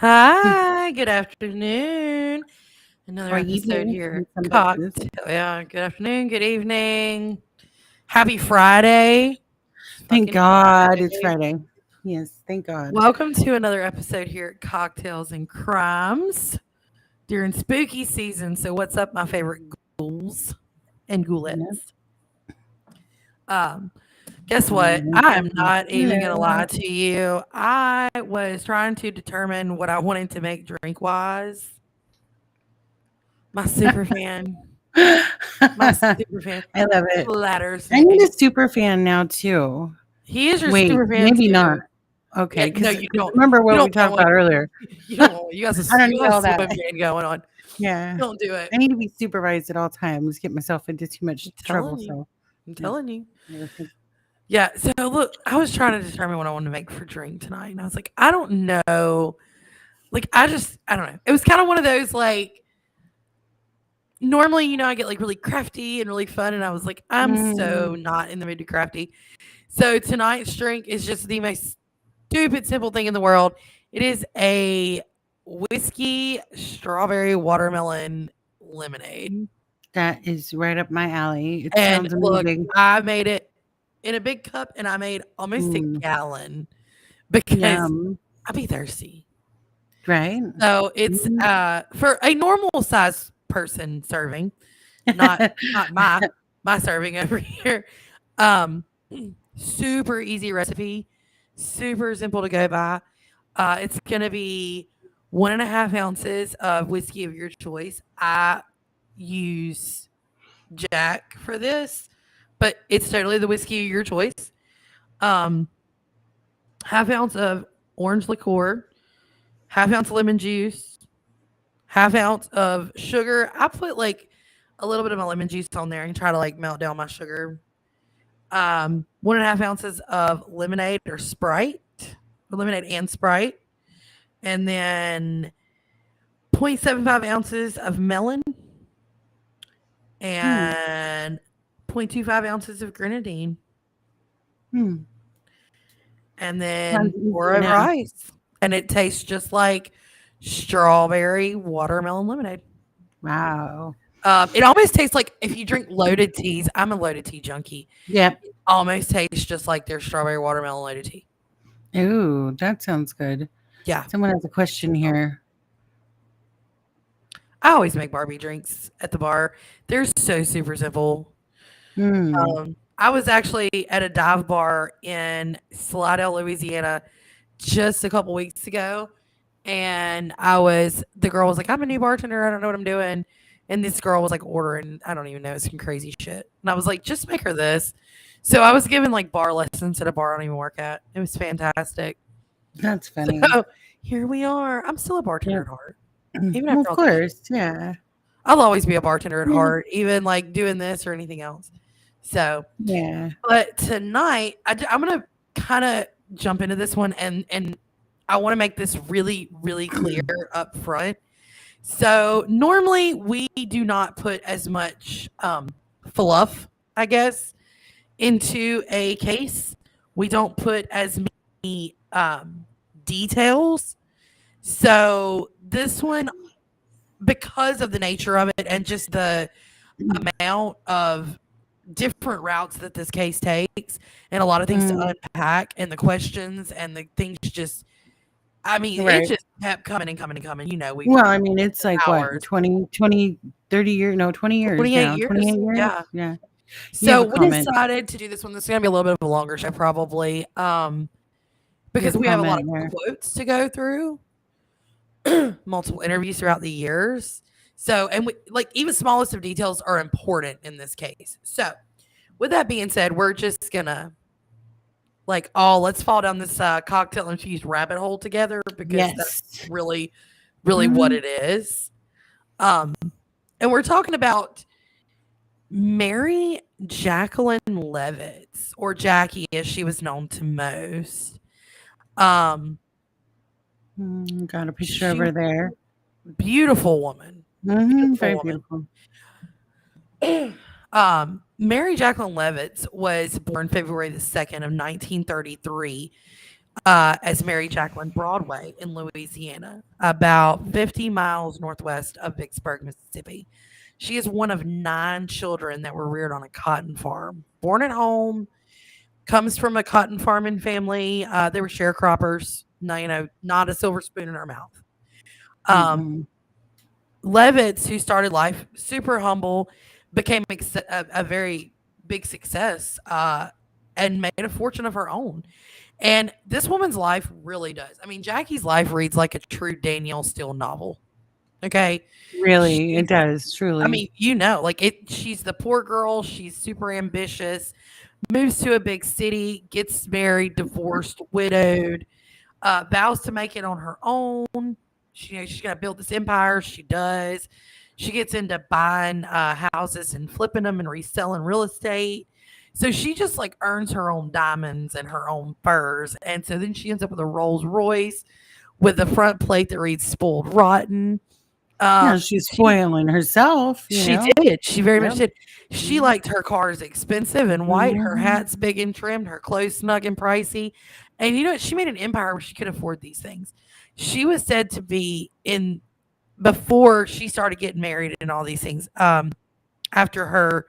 Hi, good afternoon. Another Or episode evening here. in some places. Cocktail. Yeah, good afternoon, good evening. Happy Friday. It's Thank fucking God it's Friday. Friday. Yes, thank God. Welcome to another episode here at Cocktails and Crimes during spooky season. So, what's up, my favorite ghouls and Yeah. ghoulettes? Um, Guess what? Mm, I am Jacqueline. not even going to lie to you. I was trying to determine what I wanted to make drink wise. My super fan. My super fan I love it. flatters I need me. a super fan now too. He is your Wait, super fan maybe not. too. Yeah, Okay, no, because you don't. remember You what we don't want talked one. about earlier. You don't want one. You got I don't you need got a all that. swim fan going on. Yeah, Don't do it. I need to be supervised at all times. Get myself into too much I'm trouble. telling you. So I'm yeah, telling you. I think- Yeah. So look, I was trying to determine what I wanted to make for drink tonight, and I was like, I don't know. Like, I don't know. It was kind of one of those like. Normally, I get like really crafty and really fun, and I was like, I'm so Mm, not in the mood to crafty. So tonight's drink is just the most stupid simple thing in the world. It is a whiskey strawberry watermelon lemonade. that is right up my alley. It And sounds look, amazing. I made it in a big cup and I made almost a Mm, gallon because yum. I be thirsty. Right. So it's Mm. for a normal size person serving, not my serving over here. Um Super easy recipe, super simple to go by. It's gonna be 1.5 ounces of whiskey of your choice. I use Jack for this, but it's totally the whiskey of your choice. Um, half ounce of orange liqueur, half ounce of lemon juice, half ounce of sugar. I put like a little bit of my lemon juice on there and try to like melt down my sugar. 1.5 ounces of lemonade or Sprite, or lemonade and Sprite, and then 0.75 ounces of melon Hmm. and 0.25 ounces of grenadine, Hmm. and Sounds then pour easy over enough. ice. And it tastes just like strawberry watermelon lemonade. Wow. It almost tastes like if you drink loaded teas. I'm a loaded tea junkie. Yep. Almost tastes just like their strawberry watermelon loaded tea. Ooh, that sounds good. Yeah. Someone has a question here. I always make Barbie drinks at the bar. They're so super simple. Hmm. I was actually at a dive bar in Slidell, Louisiana, just a couple weeks ago, and the girl was like, "I'm a new bartender. I don't know what I'm doing." And this girl was like ordering, I don't even know, some crazy shit. And I was like, "Just make her this." So I was given like bar lessons at a bar I don't even work at. It was fantastic. That's funny. So here we are. I'm still a bartender Yep. at heart, even Well, of after all these years. course. Yeah. I'll always be a bartender at Yeah. heart, even like doing this or anything else. So, Yeah. but tonight I'm gonna kind of jump into this one, and I want to make this really really clear up front. So normally we do not put as much fluff, I guess, into a case. We don't put as many details. So this one, because of the nature of it and just the amount of different routes that this case takes and a lot of things to Mm, unpack and the questions and the things just, I mean, it right. just kept coming and coming and coming. We Well, were I mean, it's like what, hours, 30 years? No, 20 years 28 now. years. 28 years? Yeah. Yeah. You have So a we comment. decided to do this one. This is going to be a little bit of a longer show probably, You have because a we have a lot comment of there. quotes to go through, multiple interviews throughout the years. So, and we, like, even smallest of details are important in this case. So with that being said, we're just gonna like, oh, let's fall down this cocktail infused rabbit hole together because that's Yes. really, really what Hmm. it is. Um, and we're talking about Mary Jaqueline Levitz, or Jackie as she was known to most. Um, Got a picture she over there. beautiful woman, beautiful Very woman. beautiful. Mary Jacqueline Levitz was born February the 2nd of 1933 as Mary Jaqueline Broadway in Louisiana, about 50 miles northwest of Vicksburg, Mississippi. She is one of 9 children that were reared on a cotton farm. Born at home, comes from a cotton farming family. They were sharecroppers. No, not a silver spoon in her mouth. Um, Mm-mm. Levitz, who started life super humble, became a very big success and made a fortune of her own. And this woman's life really does. I mean, Jackie's life reads like a true Danielle Steele novel. Okay. Really, She's, it does, I truly. mean, like she's the poor girl. She's super ambitious, moves to a big city, gets married, divorced, widowed, vows to make it on her own. She's going to build this empire. She does. She gets into buying houses and flipping them and reselling real estate. So she just like earns her own diamonds and her own furs. And so then she ends up with a Rolls Royce with a front plate that reads spoiled rotten. Yeah, she's She spoiling herself, she did. She very much Yep. did. She Mhm. liked her cars expensive and white, her Mhm. hats big and trimmed, her clothes snug and pricey. And you know what? She made an empire where she could afford these things. She was said to be in before she started getting married and all these things. After her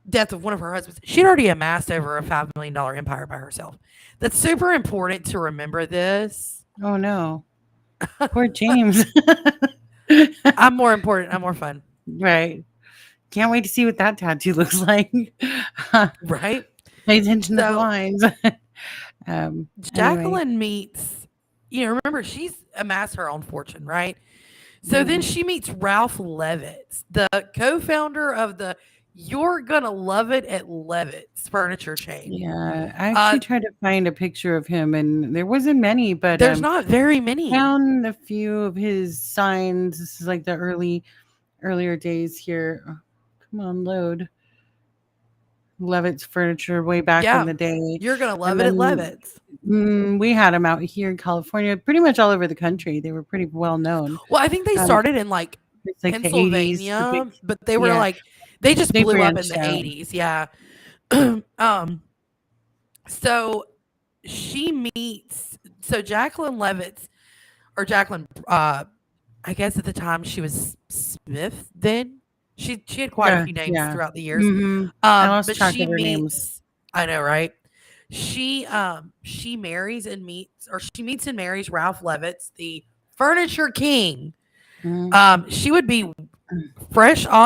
death of one of her husbands, she'd already amassed over a $5 million empire by herself. That's super important to remember this. Oh no. Poor James. I'm more important. I'm more fun. Right. Can't wait to see what that tattoo looks like. Right? Pay attention to the So lines. Anyway. Jacqueline meets, remember, she's amassed her own fortune, right? So then Mhm. she meets Ralph Levitz, the co founder of the You're Gonna Love It at Levitz furniture chain. Yeah, I Uh, actually tried to find a picture of him, and there wasn't many, but there's not very many. found a few of his signs. This is like the earlier days here. Oh, come on, load. Levitt's furniture way back in Yeah, the day, You're Gonna Love and It at then Levitz. we had them out here in California, pretty much all over the country. They were pretty well known. Well, I think they Um, started in like it's like the 80s, the big, Pennsylvania, but they were yeah, like, they just they blew up in branched the out. 80s. Yeah. um, so so Jacqueline Levitz, or Jacqueline, I guess at the time she was Smith then. She had quite a Yeah, few names yeah. throughout the years. I lost But track she of their names. meets, I know, right? She marries and meets, or she meets and marries Ralph Levitz, the furniture king. Mhm. She would be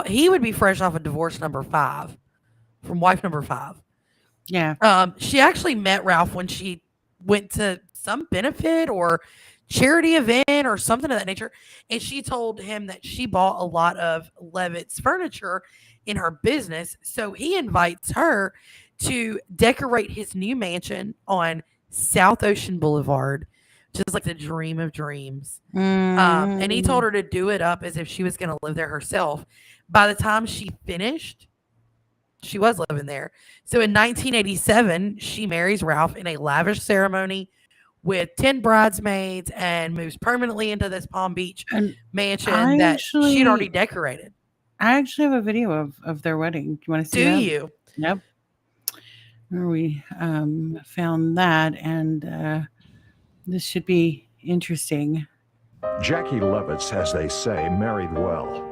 he would be fresh off of divorce number 5 from wife number 5. Yeah. She actually met Ralph when she went to some benefit or charity event or something of that nature, and she told him that she bought a lot of Levitt's furniture in her business. So he invites her to decorate his new mansion on South Ocean Boulevard, which is like the dream of dreams. And he told Mhm. her to do it up as if she was going to live there herself. By the time she finished, she was living there. So in 1987, she marries Ralph in a lavish ceremony with 10 bridesmaids and moves permanently into this Palm Beach And mansion I that she'd already actually decorated. I actually have a video of their wedding. Do you wanna Do see that? you? Yep. Where we, found that, and, this should be interesting. Jackie Levitz, as they say, married well.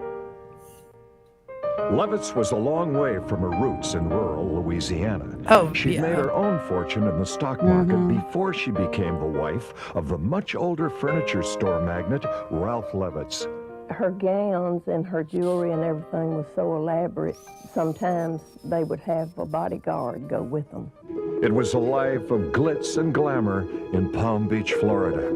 Levitz was a long way from her roots in rural Louisiana. Oh, She'd made yeah. her own fortune in the stock market Mhm. before she became the wife of the much older furniture store magnate, Ralph Levitz. Her gowns and her jewelry and everything was so elaborate, sometimes they would have a bodyguard go with them. It was a life of glitz and glamour in Palm Beach, Florida.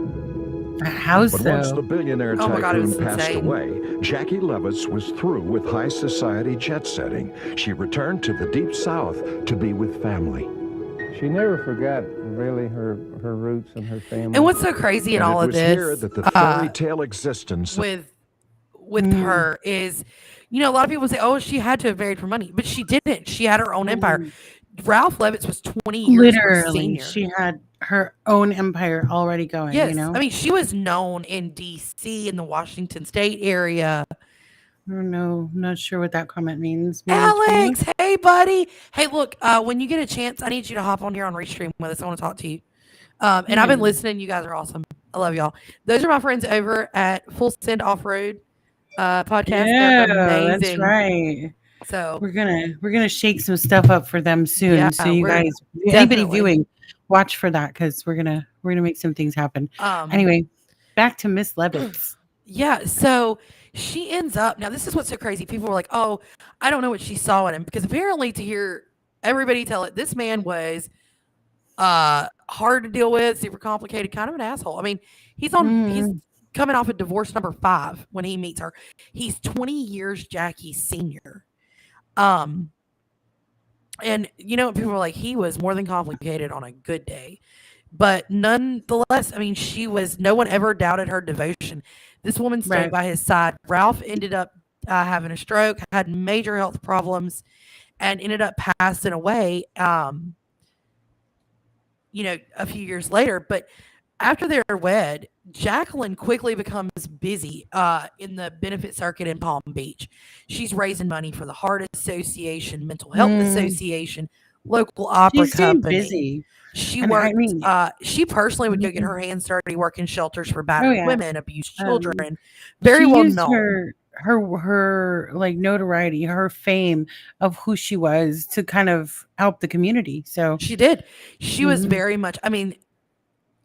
A house, But once the though. billionaire Oh my God, it tycoon was passed insane. away, Jackie Levitz was through with high society jet setting. She returned to the Deep South to be with family. She never forgot really her roots and her family. And what's so crazy in And all it of was here this that the fairy tale existence with her is, a lot of people say, "Oh, she had to have married for money," but she didn't. She had her own empire. Mm. Ralph Levitz was 20 years her Literally, senior. she had her own empire already going, you Yes, know? I mean she was known in D.C. in the Washington State area. I don't know. I'm not sure what that comment means. Maybe it's for me? Alex, hey buddy. Hey, look, when you get a chance, I need you to hop on here on Restream with us. I want to talk to you. And I've been listening. You guys are awesome. I love y'all. Those are my friends over at Full Send Off Road podcast. Yeah, They're that's amazing. right. So we're gonna shake some stuff up for them soon. Yeah, so you we're guys, anybody definitely- viewing, watch for that because we're gonna make some things happen. Anyway, back to Miss Levitz. Yeah, so she ends up now. This is what's so crazy. People were like, "Oh, I don't know what she saw in him," because apparently, to hear everybody tell it, this man was hard to deal with, super complicated, kind of an asshole. I mean, he's coming off of divorce number 5 when he meets her. He's 20 years Jackie's senior. And people were like, he was more than complicated on a good day. But nonetheless, I mean, no one ever doubted her devotion. This woman stayed by his side. Ralph ended up having a stroke, had major health problems, and ended up passing away, a few years later. But after they're wed, Jaqueline quickly becomes busy in the benefit circuit in Palm Beach. She's raising money for the Heart Association, Mental Health Association, local opera company. Busy. She worked. She personally would go get her hands dirty working shelters for battered women, abused children. Very well known. Her like notoriety, her fame of who she was to kind of help the community. So she did. She was very much. I mean,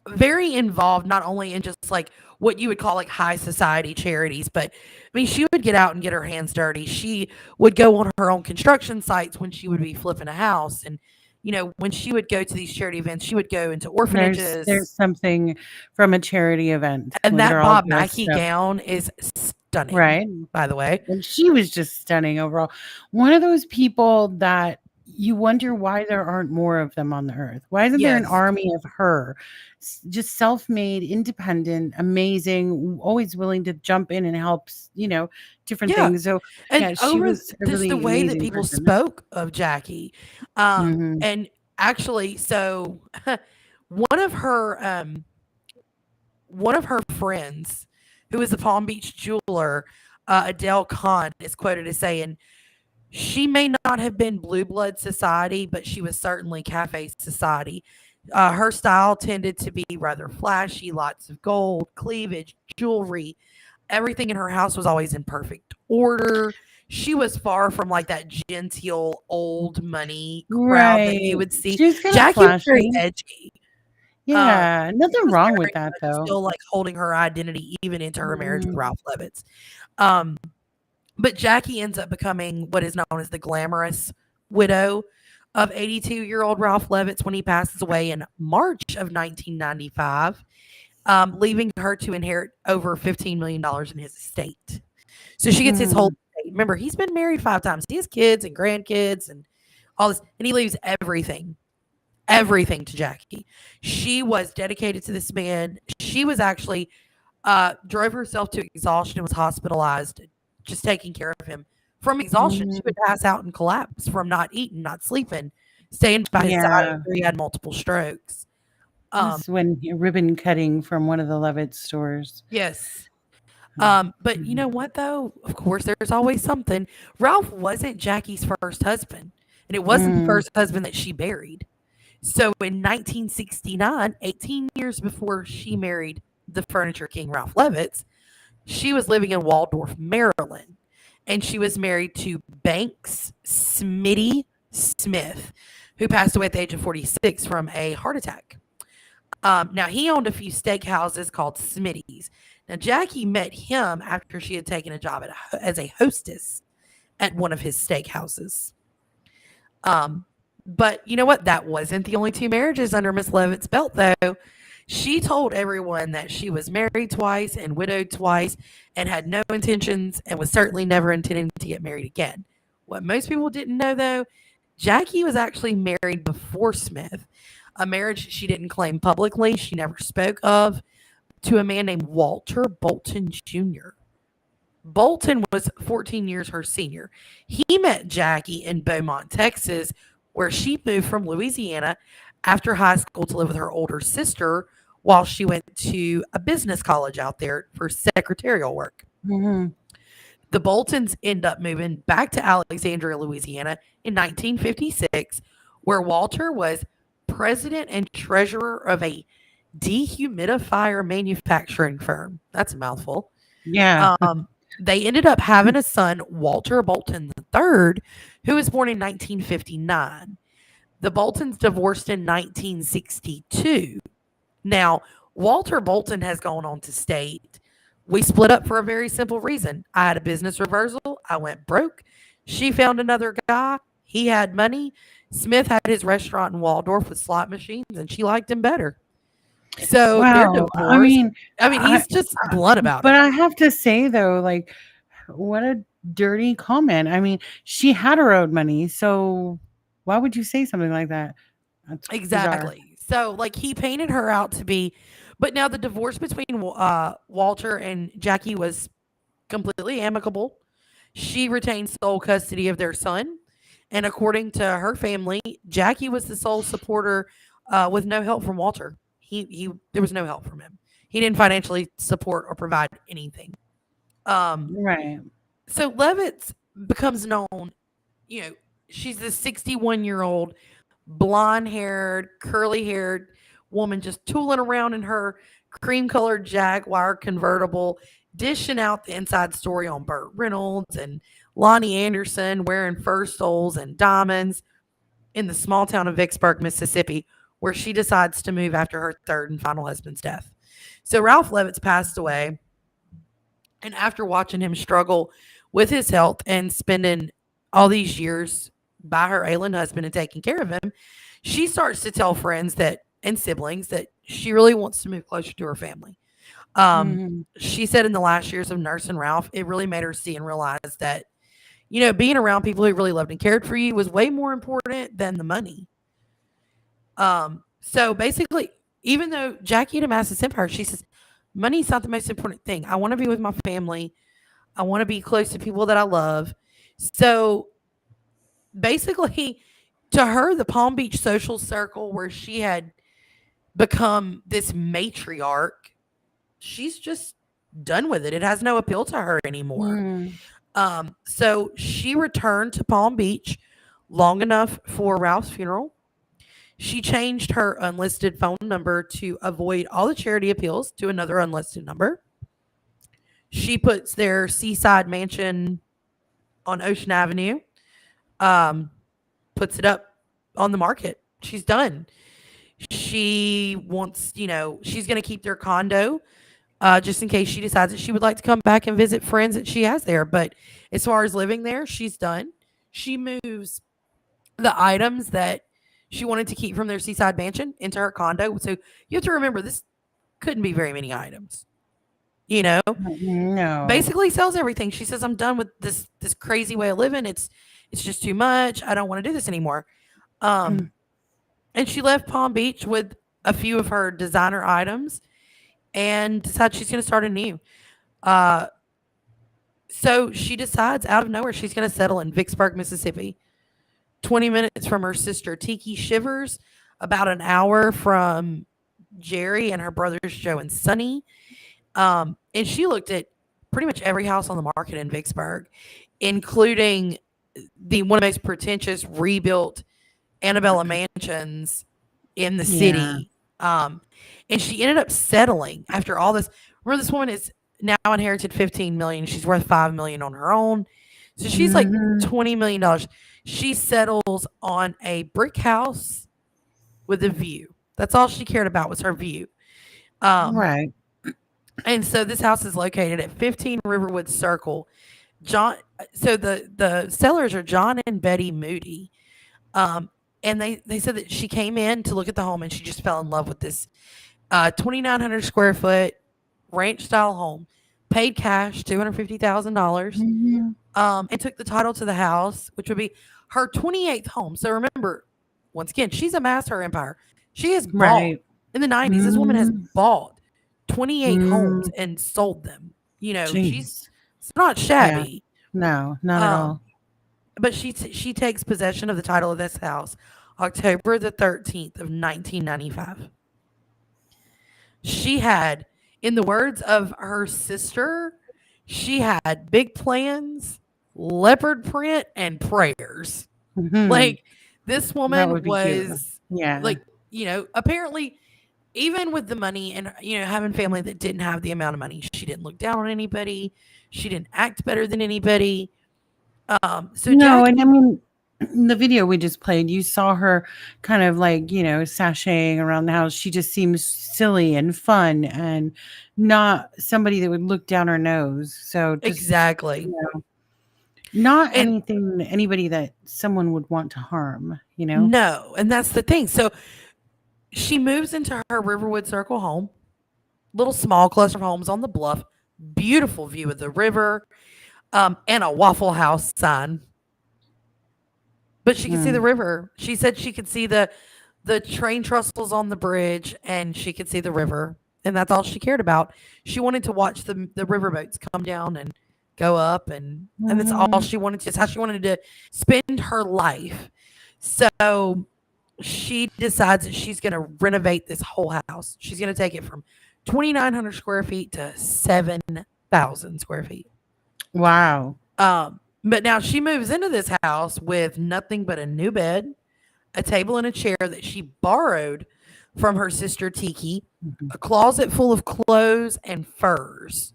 very involved, not only in just like what you would call like high society charities, but I mean, she would get out and get her hands dirty. She would go on her own construction sites when she would be flipping a house. And, when she would go to these charity events, she would go into orphanages. There's something from a charity event. And that Bob Mackie gown is stunning. Right. By the way. And she was just stunning overall. One of those people that you wonder why there aren't more of them on the earth. Why isn't there an army of her? Just self-made, independent, amazing, always willing to jump in and help, different things. So, she was just the way that people spoke of Jackie. And actually, so one of her friends, who is a Palm Beach jeweler, Adele Kahn, is quoted as saying, she may not have been Blue Blood Society, but she was certainly Cafe Society. Her style tended to be rather flashy, lots of gold, cleavage, jewelry. Everything in her house was always in perfect order. She was far from like that genteel old money crowd that you would see. Jackie was very edgy. Yeah, nothing wrong with that though. Still like holding her identity even into her marriage with Ralph Levitz. But Jackie ends up becoming what is known as the glamorous widow of 82-year-old Ralph Levitz when he passes away in March of 1995, leaving her to inherit over $15 million in his estate. So she gets his whole estate. Remember, he's been married 5 times. He has kids and grandkids and all this, and he leaves everything to Jackie. She was dedicated to this man. She was actually drove herself to exhaustion and was hospitalized, just taking care of him from exhaustion. She would pass out and collapse from not eating, not sleeping, staying by his side after he had multiple strokes. When ribbon cutting from one of the Levitz stores. Yes. But you know what though? Of course, there's always something. Ralph wasn't Jackie's first husband, and it wasn't the first husband that she buried. So in 1969, 18 years before she married the furniture king Ralph Levitz, she was living in Waldorf, Maryland, and she was married to Banks Smitty Smith, who passed away at the age of 46 from a heart attack. Now, he owned a few steakhouses called Smitty's. Now, Jackie met him after she had taken a job as a hostess at one of his steakhouses. But you know what? That wasn't the only 2 marriages under Miss Levitt's belt, though. She told everyone that she was married twice and widowed twice and had no intentions and was certainly never intending to get married again. What most people didn't know, though, Jackie was actually married before Smith, a marriage she didn't claim publicly, she never spoke of, to a man named Walter Bolton Jr. Bolton was 14 years her senior. He met Jackie in Beaumont, Texas, where she moved from Louisiana after high school to live with her older sister while she went to a business college out there for secretarial work. The Boltons end up moving back to Alexandria, Louisiana in 1956, where Walter was president and treasurer of a dehumidifier manufacturing firm. That's a mouthful. Yeah. They ended up having a son, Walter Bolton III, who was born in 1959. The Boltons divorced in 1962. Now, Walter Bolton has gone on to state, we split up for a very simple reason. I had a business reversal. I went broke. She found another guy. He had money. Smith had his restaurant in Waldorf with slot machines, and she liked him better. So they're Wow. divorced. He's just blunt about but it. I have to say though, like, what a dirty comment. I mean, she had her own money, so why would you say something like that? That's bizarre. Exactly. So, like, he painted her out to be, but now the divorce between Walter and Jackie was completely amicable. She retained sole custody of their son. And according to her family, Jackie was the sole supporter with no help from Walter. There was no help from him. He didn't financially support or provide anything. Right. So Levitz becomes known, she's this 61-year-old, blonde-haired, curly-haired woman just tooling around in her cream-colored Jaguar convertible, dishing out the inside story on Burt Reynolds and Lonnie Anderson wearing fur stoles and diamonds in the small town of Vicksburg, Mississippi, where she decides to move after her third and final husband's death. So Ralph Levitz passed away, and after watching him struggle with his health and spending all these years by her ailing husband and taking care of him, she starts to tell friends and siblings that she really wants to move closer to her family. She said in the last years of nursing Ralph, it really made her see and realize that, being around people who really loved and cared for you was way more important than the money. So basically, even though Jackie had amassed this empire, she says, money's not the most important thing. I want to be with my family. I want to be close to people that I love. So basically, to her, the Palm Beach social circle where she had become this matriarch, she's just done with it. It has no appeal to her anymore. So she returned to Palm Beach long enough for Ralph's funeral. She changed her unlisted phone number to avoid all the charity appeals to another unlisted number. She puts their seaside mansion on Ocean Avenue, puts it up on the market. She's done. She wants, she's going to keep their condo just in case she decides that she would like to come back and visit friends that she has there. But as far as living there, she's done. She moves the items that she wanted to keep from their seaside mansion into her condo. So you have to remember, this couldn't be very many items. No. Basically sells everything. She says, I'm done with this crazy way of living. It's just too much. I don't want to do this anymore. And she left Palm Beach with a few of her designer items and decided she's going to start anew. So she decides out of nowhere she's going to settle in Vicksburg, Mississippi. 20 minutes from her sister Tiki Shivers, about an hour from Jerry and her brothers Joe and Sonny. And she looked at pretty much every house on the market in Vicksburg, including one of the most pretentious rebuilt Annabella mansions in the city. And she ended up settling after all this. Remember, this woman is now inherited $15 million. She's worth $5 million on her own. So she's like $20 million. She settles on a brick house with a view. That's all she cared about was her view. Right. And so this house is located at 15 Riverwood Circle. So the sellers are John and Betty Moody. And they said that she came in to look at the home and she just fell in love with this 2,900 square foot ranch style home, paid cash, $250,000, and took the title to the house, which would be her 28th home. So remember, once again, she's amassed her empire. She has bought in the 90s. This woman has bought 28 homes and sold them. She's not shabby. Yeah. No, not at all. But she takes possession of the title of this house October the 13th of 1995. She had, in the words of her sister, she had big plans, leopard print, and prayers. Like, this woman was, apparently even with the money and, having family that didn't have the amount of money, she didn't look down on anybody. She didn't act better than anybody. So No, Jackie, and I mean, in the video we just played, you saw her kind of like, sashaying around the house. She just seems silly and fun and not somebody that would look down her nose. So just, exactly. not And anybody that someone would want to harm, no, and that's the thing. So she moves into her Riverwood Circle home, little small cluster of homes on the bluff, beautiful view of the river, and a Waffle House sign. But she could see the river. She said she could see the train trestles on the bridge, and she could see the river, and that's all she cared about. She wanted to watch the riverboats come down and go up, and that's all she wanted to. It's how she wanted to spend her life. So she decides that she's going to renovate this whole house. She's going to take it from 2,900 square feet to 7,000 square feet. Wow. But now she moves into this house with nothing but a new bed, a table and a chair that she borrowed from her sister Tiki, a closet full of clothes and furs,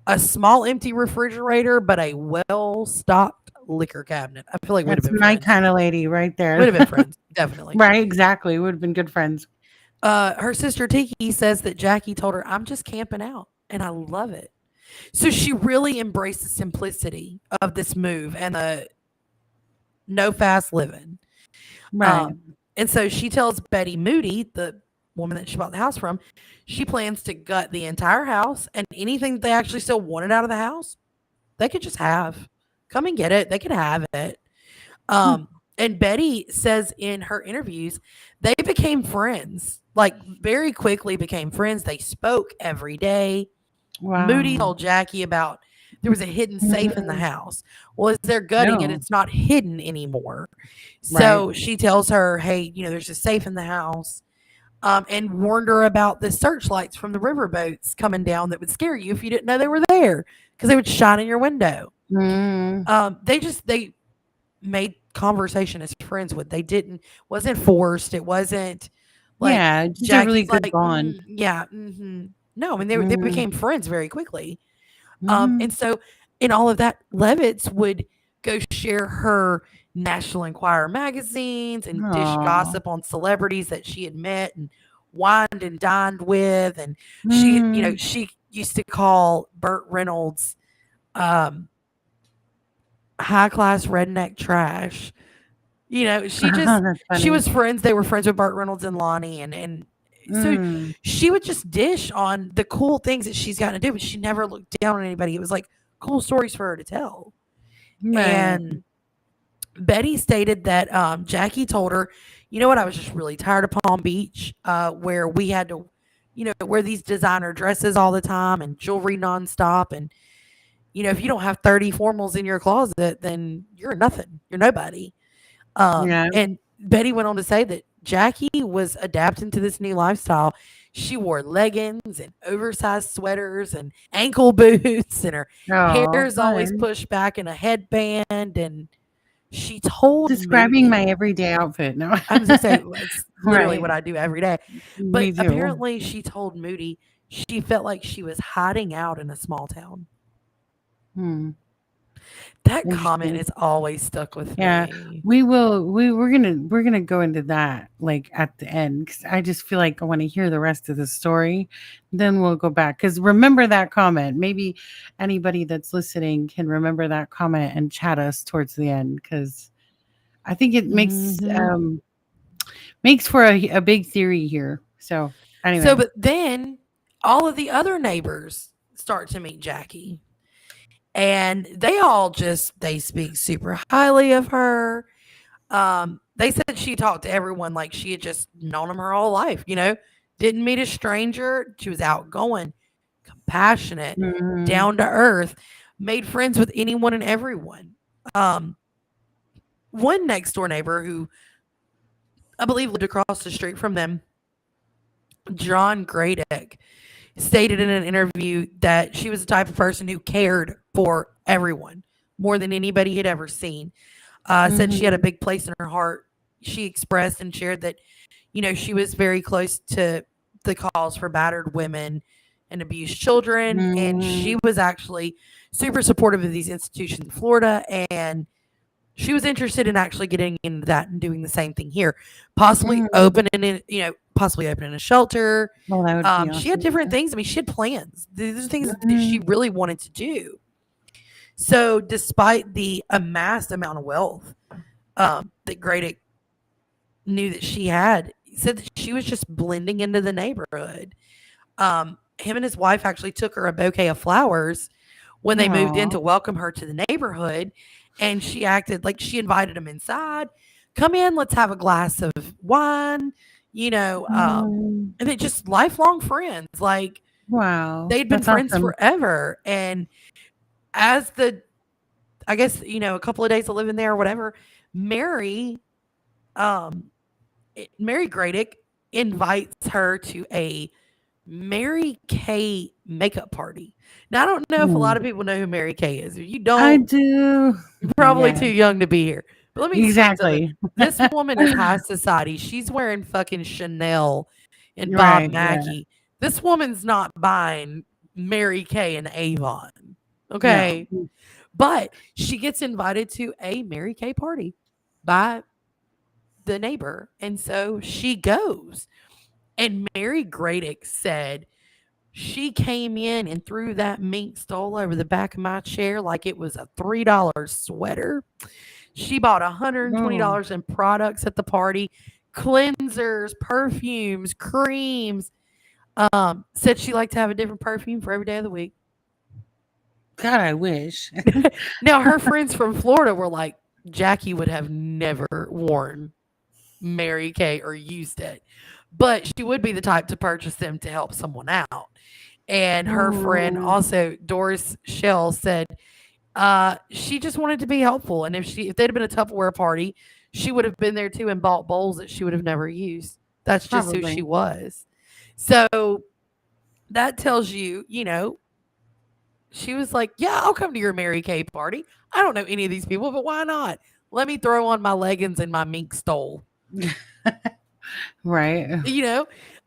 a small empty refrigerator, but a well-stocked liquor cabinet. I feel like we'd have That's been my friends. kind of lady right there. Would have been friends, definitely. Right, exactly. Would have been good friends. Her sister Tiki says that Jackie told her, "I'm just camping out, and I love it." So she really embraced the simplicity of this move and the no fast living. Right. And so she tells Betty Moody, the woman that she bought the house from, she plans to gut the entire house, and anything that they actually still wanted out of the house, they could just have. Come and get it. They could have it. And Betty says in her interviews, they became friends, like very quickly became friends. They spoke every day. Wow. Moody told Jackie about there was a hidden safe in the house. Well, as they're gutting it, it's not hidden anymore. So she tells her, hey, there's a safe in the house, and warned her about the searchlights from the riverboats coming down that would scare you if you didn't know they were there because they would shine in your window. They made conversation as friends with. Wasn't forced. It wasn't like just a really good bond. No, I mean they became friends very quickly. And so in all of that, Levitz would go share her National Enquirer magazines and dish gossip on celebrities that she had met and wined and dined with. And she used to call Burt Reynolds high class redneck trash. She was friends. They were friends with Burt Reynolds and Lonnie, and so she would just dish on the cool things that she's gotten to do, but she never looked down on anybody. It was like cool stories for her to tell. And Betty stated that Jackie told her, you know what, I was just really tired of Palm Beach, where we had to, wear these designer dresses all the time and jewelry nonstop. And, if you don't have 30 formals in your closet, then you're nothing. You're nobody. And Betty went on to say that Jackie was adapting to this new lifestyle. She wore leggings and oversized sweaters and ankle boots, and her hair is always pushed back in a headband. And she told describing my everyday outfit. No, I was going to say it's literally what I do every day. But apparently, she told Moody she felt like she was hiding out in a small town. That comment is always stuck with me. We're gonna go into that like at the end because I just feel like I want to hear the rest of the story. Then we'll go back because remember that comment. Maybe anybody that's listening can remember that comment and chat us towards the end because I think it makes for a big theory here. So anyway, but then all of the other neighbors start to meet Jackie. And they speak super highly of her. They said she talked to everyone like she had just known them her whole life, didn't meet a stranger. She was outgoing, compassionate, down to earth, made friends with anyone and everyone. One next door neighbor who I believe lived across the street from them, John Graydeck, stated in an interview that she was the type of person who cared for everyone more than anybody had ever seen. Said she had a big place in her heart. She expressed and shared that, she was very close to the cause for battered women and abused children. And she was actually super supportive of these institutions in Florida. And she was interested in actually getting into that and doing the same thing here, possibly opening a shelter. Well, that would be awesome. She had different things. I mean, she had plans. These are things that she really wanted to do. So despite the amassed amount of wealth that Gradick knew that she had, he said that she was just blending into the neighborhood. Him and his wife actually took her a bouquet of flowers when they moved in to welcome her to the neighborhood. And she acted like she invited him inside. Come in, let's have a glass of wine, and they just lifelong friends. Like, wow, they'd been friends forever. And as a couple of days of living there or whatever, Mary Gradick invites her to a Mary Kay makeup party. Now, I don't know if a lot of people know who Mary Kay is. If you don't, I do. You're probably too young to be here. But let me exactly. This woman is high society. She's wearing fucking Chanel and Bob Mackie. Yeah. This woman's not buying Mary Kay and Avon. Okay. No. But she gets invited to a Mary Kay party by the neighbor. And so she goes. And Mary Gradick said she came in and threw that mink stole over the back of my chair like it was a $3 sweater. She bought $120 in products at the party, cleansers, perfumes, creams. Said she liked to have a different perfume for every day of the week. God, I wish. Now, her friends from Florida were like, Jackie would have never worn Mary Kay or used it. But she would be the type to purchase them to help someone out. And her friend also, Doris Shell, said she just wanted to be helpful. And if they'd have been a Tupperware party, she would have been there too and bought bowls that she would have never used. That's just who she was. So that tells you, she was like, yeah, I'll come to your Mary Kay party. I don't know any of these people, but why not? Let me throw on my leggings and my mink stole. Right.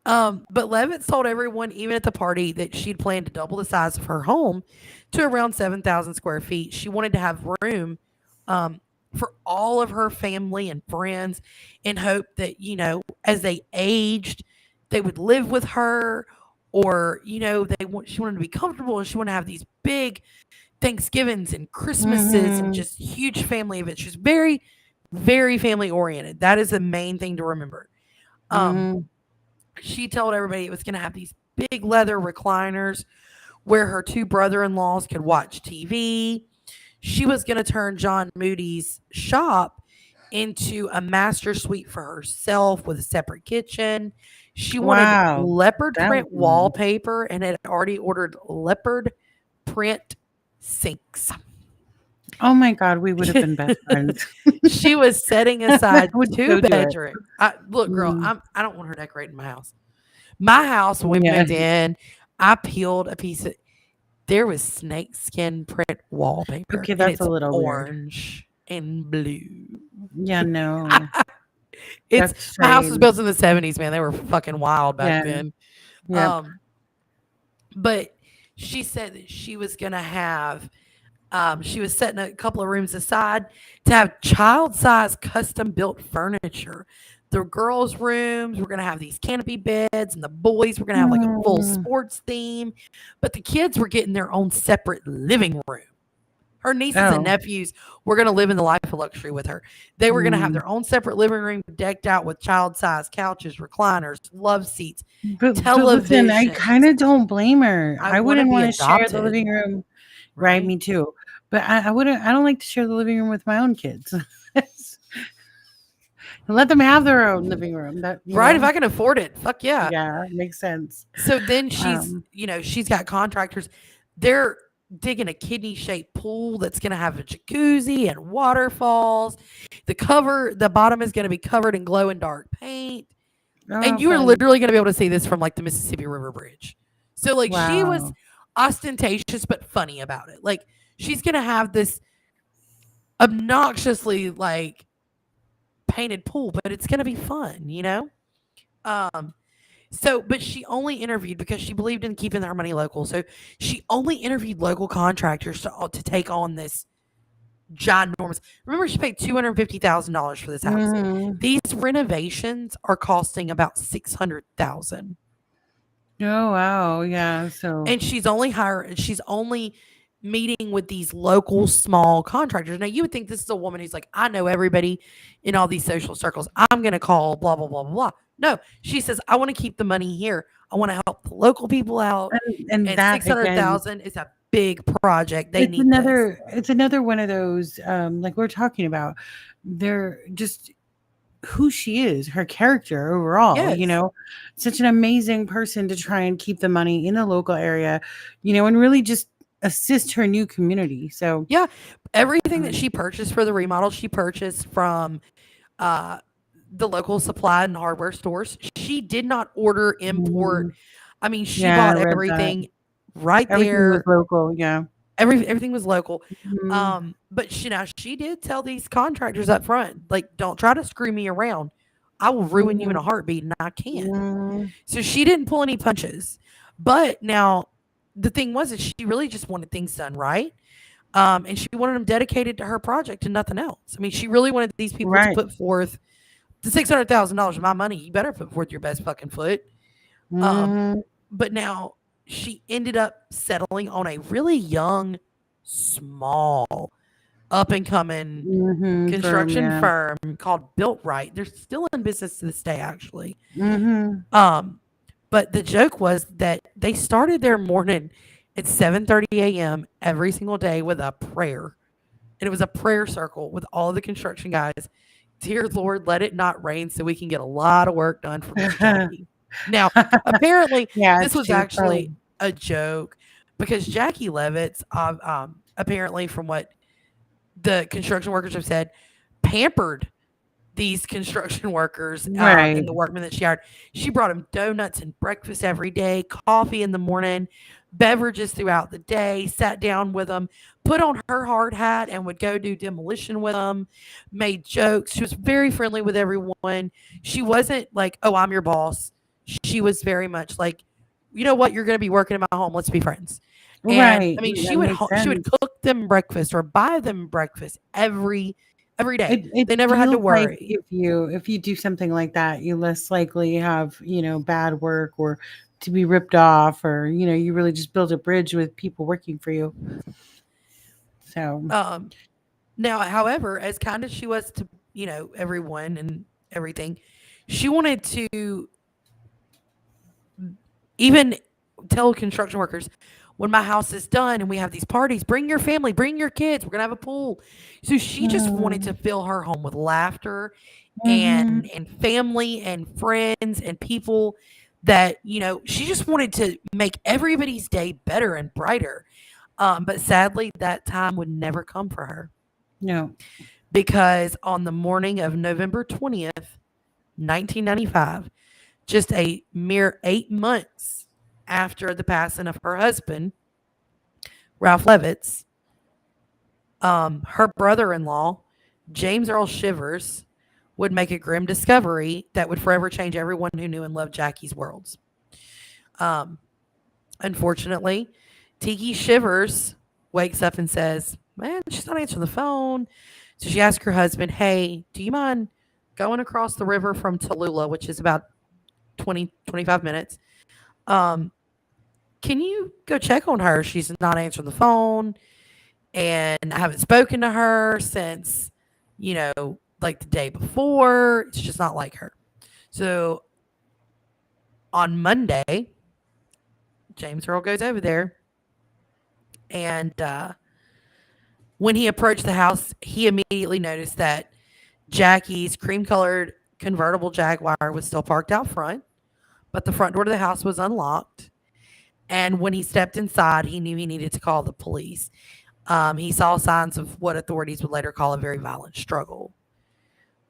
But Levitz told everyone, even at the party, that she'd planned to double the size of her home to around 7,000 square feet. She wanted to have room for all of her family and friends in hope that, as they aged, they would live with her, or, she wanted to be comfortable, and she wanted to have these big Thanksgivings and Christmases and just huge family events. She's very, very family oriented. That is the main thing to remember. She told everybody it was going to have these big leather recliners where her two brother-in-laws could watch TV. She was going to turn John Moody's shop into a master suite for herself with a separate kitchen. She wanted leopard print wallpaper and had already ordered leopard print sinks. Oh my God, we would have been best friends. She was setting aside 2 bedrooms. Look, girl, I don't want her decorating my house. My house, when we moved in, I peeled a piece of. There was snakeskin print wallpaper. Okay, that's a little orange and blue. Yeah, no. My house was built in the 70s, man. They were fucking wild back then. Yep. But she said that she was gonna have. She was setting a couple of rooms aside to have child-sized custom-built furniture. The girls' rooms were going to have these canopy beds, and the boys were going to have like a full sports theme. But the kids were getting their own separate living room. Her nieces and nephews were going to live in the life of luxury with her. They were going to have their own separate living room decked out with child-sized couches, recliners, love seats, television. I kind of don't blame her. I wouldn't want to share the living room. Right, me too. But I don't like to share the living room with my own kids. Let them have their own living room. Right, if I can afford it. Fuck yeah. Yeah, it makes sense. So then she's got contractors. They're digging a kidney-shaped pool that's going to have a jacuzzi and waterfalls. The bottom is going to be covered in glow-in-dark paint. And you are literally going to be able to see this from like the Mississippi River Bridge. So like she was ostentatious but funny about it. Like she's gonna have this obnoxiously like painted pool, but it's gonna be fun, So, but she only interviewed because she believed in keeping her money local. So she only interviewed local contractors to take on this ginormous. Remember, she paid $250,000 for this house. Mm-hmm. These renovations are costing about $600,000. Oh wow, yeah. So And she's only meeting with these local small contractors. Now you would think this is a woman who's like, I know everybody in all these social circles. I'm gonna call blah blah blah blah blah. No, she says, I want to keep the money here. I want to help the local people out. and And that 600,000 is a big project. They it's need this. another one of those like we're talking about. They're just who she is, her character overall, Yes. such an amazing person to try and keep the money in the local area, and really just assist her new community. So Yeah, everything that she purchased for the remodel, she purchased from the local supply and hardware stores. She did not order import. I mean, she Yeah, I bought read that. everything right everything there. was local. Yeah. Everything was local. Mhm. But she did tell these contractors up front, like, don't try to screw me around. I will ruin you in a heartbeat, and I can. Mhm. So she didn't pull any punches. But now the thing was that she really just wanted things done right. And she wanted them dedicated to her project and nothing else. I mean, she really wanted these people to Right. put forth the $600,000 of my money. You better put forth your best fucking foot. Mhm. But now she ended up settling on a really young, small, up and coming Mhm. construction yeah. firm called Built Right. They're still in business to this day, actually. Mhm. But the joke was that they started their morning at 7:30 a.m. every single day with a prayer. And it was a prayer circle with all the construction guys. Dear Lord, let it not rain so we can get a lot of work done for Miss Jackie. Now, apparently, Yeah, this it's was true. actually a joke because Jackie Levitz, apparently, from what the construction workers have said, pampered these construction workers Right. and the workmen that she hired. She brought them donuts and breakfast every day, coffee in the morning, beverages throughout the day, sat down with them, put on her hard hat and would go do demolition with them, made jokes. She was very friendly with everyone. She wasn't like, oh, I'm your boss. She was very much like, you know what, you're going to be working in my home. Let's be friends. And Right. I mean, That she would makes sense. cook them breakfast or buy them breakfast every day. It They never had to feels like worry. if you do something like that, you less likely have, bad work or to be ripped off, or, you really just build a bridge with people working for you. So Now, however, as kind as she was to, everyone and everything, she wanted to even tell construction workers, when my house is done and we have these parties, bring your family, bring your kids. We're going to have a pool. So she just wanted to fill her home with laughter Mhm. and family and friends and people that, she just wanted to make everybody's day better and brighter. But sadly, that time would never come for her No. because on the morning of November 20th, 1995, just a mere 8 months after the passing of her husband, Ralph Levitz, her brother-in-law, James Earl Shivers, would make a grim discovery that would forever change everyone who knew and loved Jackie's worlds. Unfortunately, Tiki Shivers wakes up and says, man, she's not answering the phone. So she asks her husband, hey, do you mind going across the river from Tallulah, which is about 25 minutes? Can you go check on her? She's not answering the phone. And I haven't spoken to her since, like the day before. It's just not like her. So on Monday, James Earl goes over there. And when he approached the house, he immediately noticed that Jackie's cream-colored convertible Jaguar was still parked out front, but the front door to the house was unlocked. And when he stepped inside, he knew he needed to call the police. He saw signs of what authorities would later call a very violent struggle.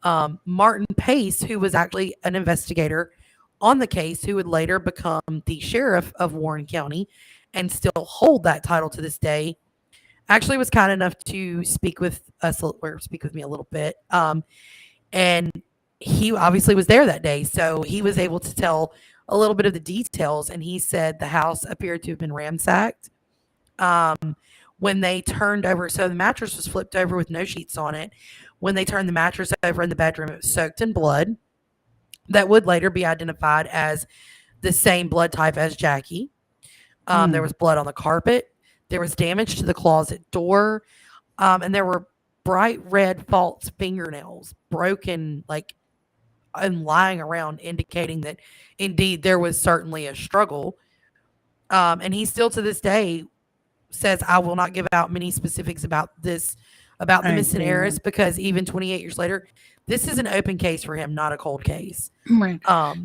Martin Pace, who was actually an investigator on the case, who would later become the sheriff of Warren County and still hold that title to this day, actually was kind enough to speak with us or speak with me a little bit. And he obviously was there that day, so he was able to tell a little bit of the details, and he said the house appeared to have been ransacked. When they turned over, so the mattress was flipped over with no sheets on it. When they turned the mattress over in the bedroom, it was soaked in blood that would later be identified as the same blood type as Jackie. There was blood on the carpet. There was damage to the closet door. And there were bright red false fingernails broken, like, and lying around, indicating that indeed there was certainly a struggle. And he still to this day says, I will not give out many specifics about the missing heiress, because even 28 years later, this is an open case for him, not a cold case. Right.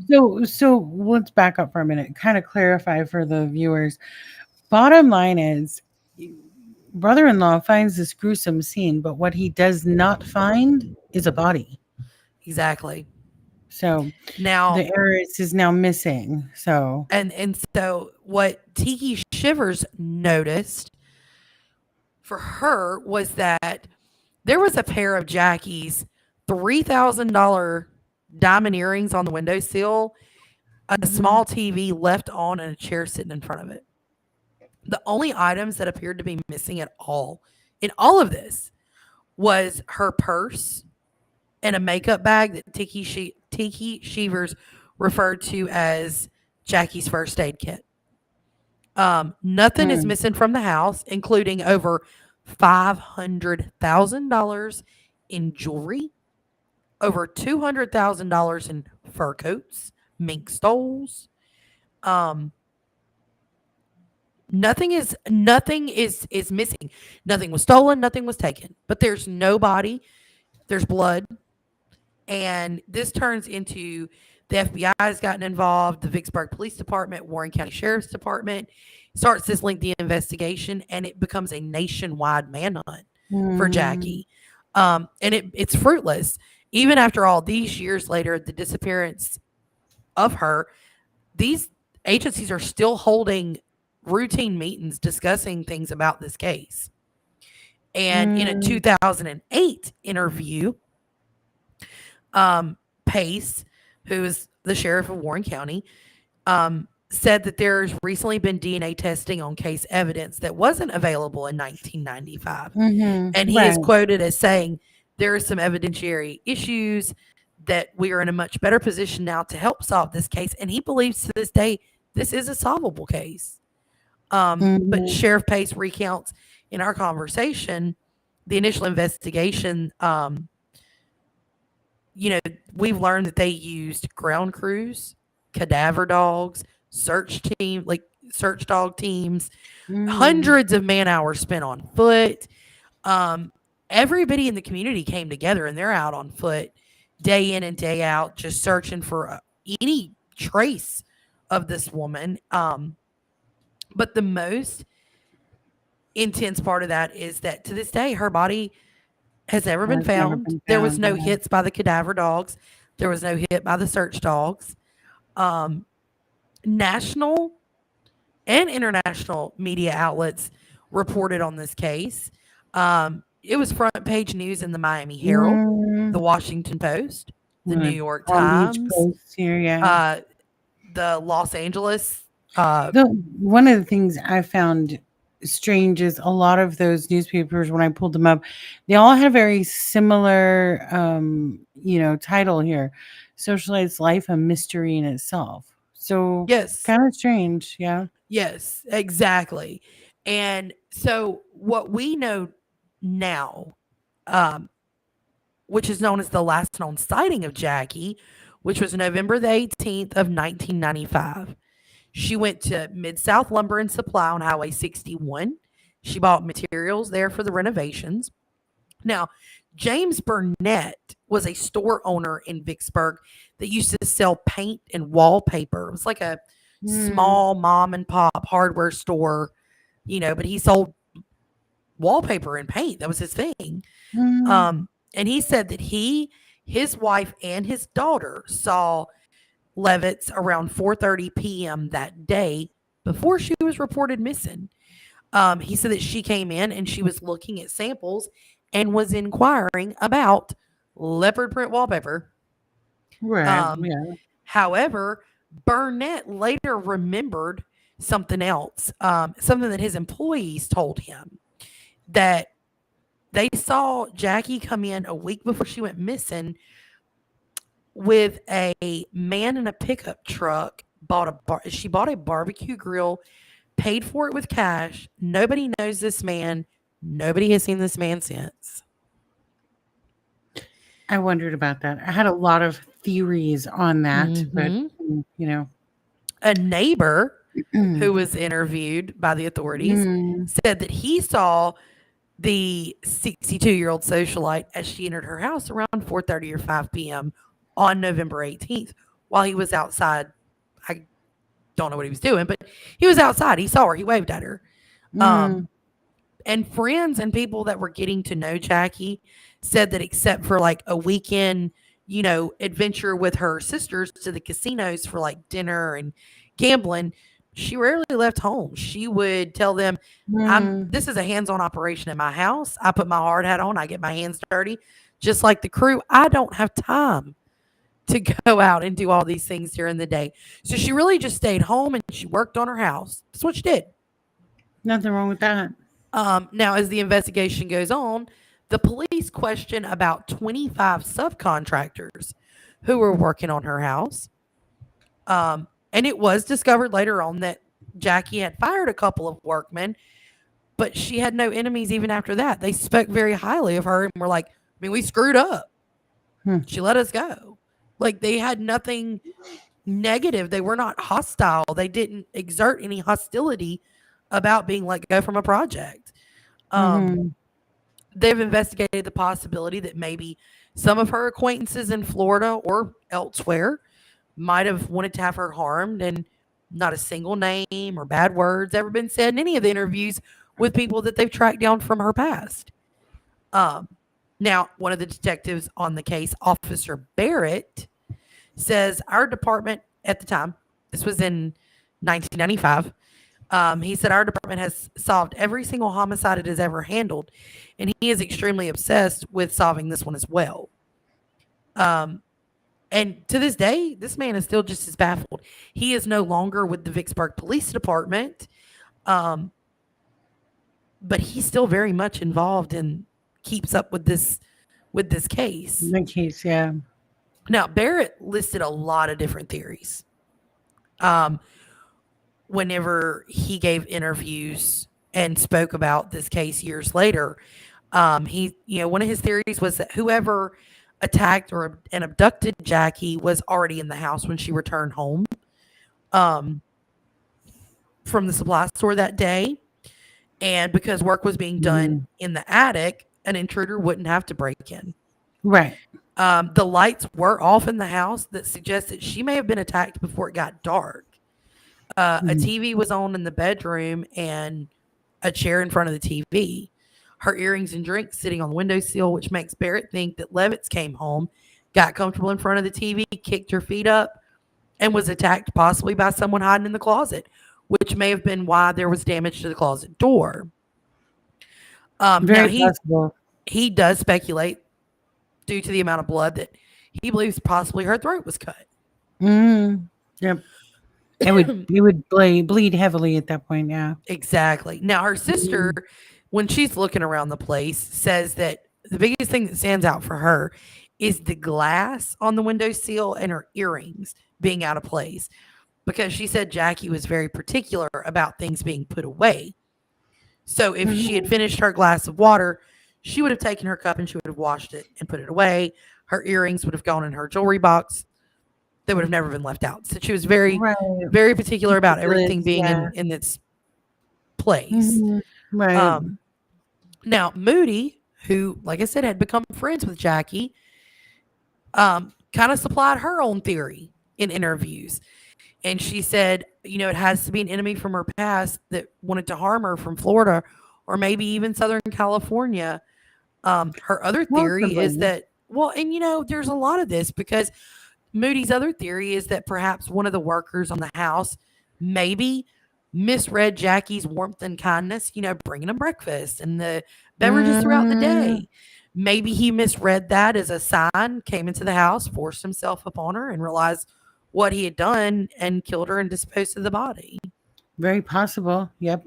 So let's back up for a minute, kind of clarify for the viewers. Bottom line is, brother-in-law finds this gruesome scene, but what he does not find is a body. Exactly. So now the heiress is now missing. So and so what Tiki Shivers noticed for her was that there was a pair of Jackie's $3,000 diamond earrings on the windowsill, a small TV left on, and a chair sitting in front of it. The only items that appeared to be missing at all in all of this was her purse and a makeup bag that Tiki Shivers referred to as Jackie's first aid kit. Nothing is missing from the house, including over $500,000 in jewelry, over $200,000 in fur coats, mink stoles. Nothing is missing. Nothing was stolen. Nothing was taken. But there's no body. There's blood. And this turns into the FBI has gotten involved, the Vicksburg Police Department, Warren County Sheriff's Department starts this lengthy investigation, and it becomes a nationwide manhunt for Jackie. And it's fruitless. Even after all these years later, the disappearance of her, these agencies are still holding routine meetings discussing things about this case. And in a 2008 interview, Pace, who is the sheriff of Warren County, said that there's recently been DNA testing on case evidence that wasn't available in 1995. And he is quoted as saying, there are some evidentiary issues that we are in a much better position now to help solve this case. And he believes to this day, this is a solvable case. But Sheriff Pace recounts in our conversation, the initial investigation, we've learned that they used ground crews, cadaver dogs, search dog teams, hundreds of man hours spent on foot. Everybody in the community came together, and they're out on foot day in and day out, just searching for any trace of this woman. But the most intense part of that is that to this day, her body has never been found. There was no hits by the cadaver dogs. There was no hit by the search dogs. National and international media outlets reported on this case. It was front page news in the Miami Herald, the Washington Post, the New York Times, the Los Angeles. One of the things I found strange is a lot of those newspapers, when I pulled them up, they all had a very similar, title here: "Socialized Life, a Mystery in Itself." So yes, kind of strange. Yeah. Yes, exactly. And so what we know now, which is known as the last known sighting of Jackie, which was November the 18th of 1995. She went to Mid-South Lumber and Supply on Highway 61. She bought materials there for the renovations. Now, James Burnett was a store owner in Vicksburg that used to sell paint and wallpaper. It was like a small mom and pop hardware store, but he sold wallpaper and paint. That was his thing. And he said that his wife and his daughter saw Levitz around 4:30 p.m. that day before she was reported missing. He said that she came in and she was looking at samples and was inquiring about leopard print wallpaper. Right. However, Burnett later remembered something else, something that his employees told him, that they saw Jackie come in a week before she went missing with a man in a pickup truck. She bought a barbecue grill, paid for it with cash. Nobody knows this man. Nobody has seen this man since. I wondered about that. I had a lot of theories on that, but a neighbor who was interviewed by the authorities said that he saw the 62-year-old socialite as she entered her house around 4:30 or 5 p.m. on November 18th while he was outside. I don't know what he was doing, but he was outside. He saw her. He waved at her. And friends and people that were getting to know Jackie said that except for like a weekend, adventure with her sisters to the casinos for like dinner and gambling, she rarely left home. She would tell them, this is a hands-on operation in my house. I put my hard hat on. I get my hands dirty. Just like the crew, I don't have time to go out and do all these things during the day. So she really just stayed home and she worked on her house. That's what she did. Nothing wrong with that. Now, as the investigation goes on, the police question about 25 subcontractors who were working on her house. And it was discovered later on that Jackie had fired a couple of workmen, but she had no enemies even after that. They spoke very highly of her and were like, we screwed up. She let us go. Like, they had nothing negative. They were not hostile. They didn't exert any hostility about being let go from a project. They've investigated the possibility that maybe some of her acquaintances in Florida or elsewhere might have wanted to have her harmed, and not a single name or bad words ever been said in any of the interviews with people that they've tracked down from her past. Now, one of the detectives on the case, Officer Barrett, says our department at the time, this was in 1995, he said our department has solved every single homicide it has ever handled, and he is extremely obsessed with solving this one as well. And to this day, this man is still just as baffled. He is no longer with the Vicksburg Police Department, but he's still very much involved and keeps up with this case. The case, yeah. Now, Barrett listed a lot of different theories. Whenever he gave interviews and spoke about this case years later, one of his theories was that whoever attacked and abducted Jackie was already in the house when she returned home from the supply store that day. And because work was being done in the attic, an intruder wouldn't have to break in. Right. The lights were off in the house that suggests that she may have been attacked before it got dark. A TV was on in the bedroom and a chair in front of the TV. Her earrings and drinks sitting on the windowsill, which makes Barrett think that Levitz came home, got comfortable in front of the TV, kicked her feet up, and was attacked possibly by someone hiding in the closet, which may have been why there was damage to the closet door. Very possible. He does speculate, due to the amount of blood, that he believes possibly her throat was cut. Yep. It would bleed heavily at that point, yeah. Exactly. Now, her sister, when she's looking around the place, says that the biggest thing that stands out for her is the glass on the windowsill and her earrings being out of place, because she said Jackie was very particular about things being put away. So if she had finished her glass of water, she would have taken her cup and she would have washed it and put it away. Her earrings would have gone in her jewelry box. They would have never been left out. So she was very, very particular about everything being in its place. Right. Now, Moody, who, like I said, had become friends with Jackie, kind of supplied her own theory in interviews. And she said, it has to be an enemy from her past that wanted to harm her from Florida or maybe even Southern California. Her other theory is that, there's a lot of this, because Moody's other theory is that perhaps one of the workers on the house maybe misread Jackie's warmth and kindness, bringing them breakfast and the beverages throughout the day. Maybe he misread that as a sign, came into the house, forced himself upon her, and realized, what he had done and killed her and disposed of the body. Very possible. Yep.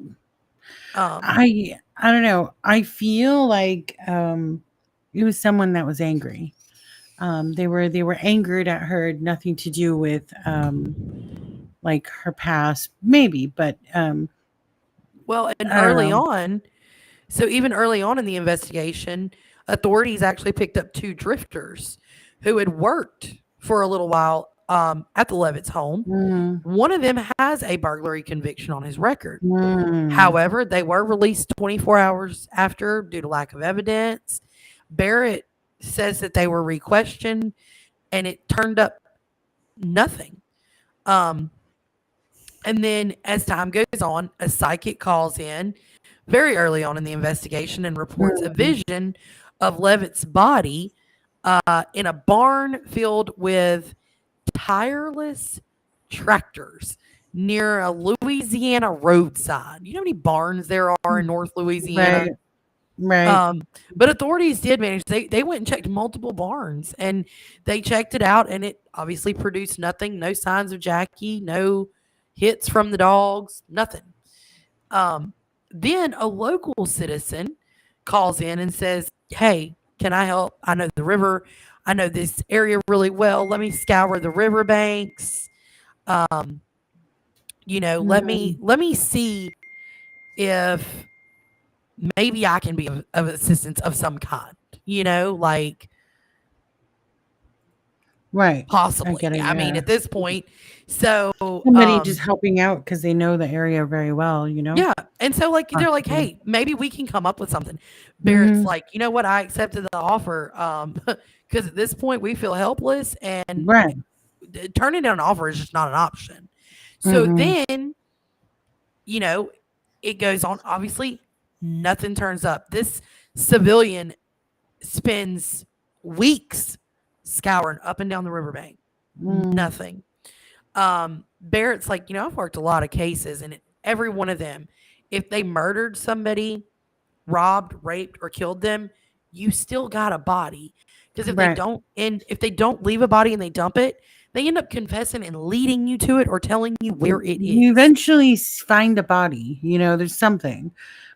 Um, I don't know. I feel like it was someone that was angry. They were angered at her, nothing to do with like her past, maybe, but well, and I don't early know. on, so even early on in the investigation, authorities actually picked up 2 drifters who had worked for a little while at the Levitz home. Mm, One of them has a burglary conviction on his record. mm, However, they were released 24 hours after due to lack of evidence. Barrett says that they were re-questioned and it turned up nothing. And then as time goes on, a psychic calls in very early on in the investigation and reports a mm. vision of Levitt's body in a barn filled with tireless tractors near a Louisiana roadside. You know how many barns there are in North Louisiana? Right, right. But authorities did manage. They went and checked multiple barns and they checked it out, and it obviously produced nothing. No signs of Jackie. No hits from the dogs. Nothing. Then a local citizen calls in and says, "Hey, can I help? I know the river. I know this area really well. Let me scour the riverbanks. Um, let Mm, me see if maybe I can be of assistance of some kind. Like right. I possibly. get it. I mean, Yeah. at this point, so Somebody just helping out because they know the area very well, yeah, and so like they're like, Possibly. hey, maybe we can come up with something. Barrett's Mhm. like, you know what? I accepted the offer because at this point we feel helpless and Right. turning down an offer is just not an option. So Mhm. then, you know, it goes on. Obviously, nothing turns up. This civilian spends weeks scouring up and down the riverbank. Mm, Nothing. Barrett's like, I've worked a lot of cases, and every one of them, if they murdered somebody, robbed, raped, or killed them, you still got a body. Because right. if they don't leave a body and they dump it, they end up confessing and leading you to it or telling you where it You is. eventually find a body, there's something.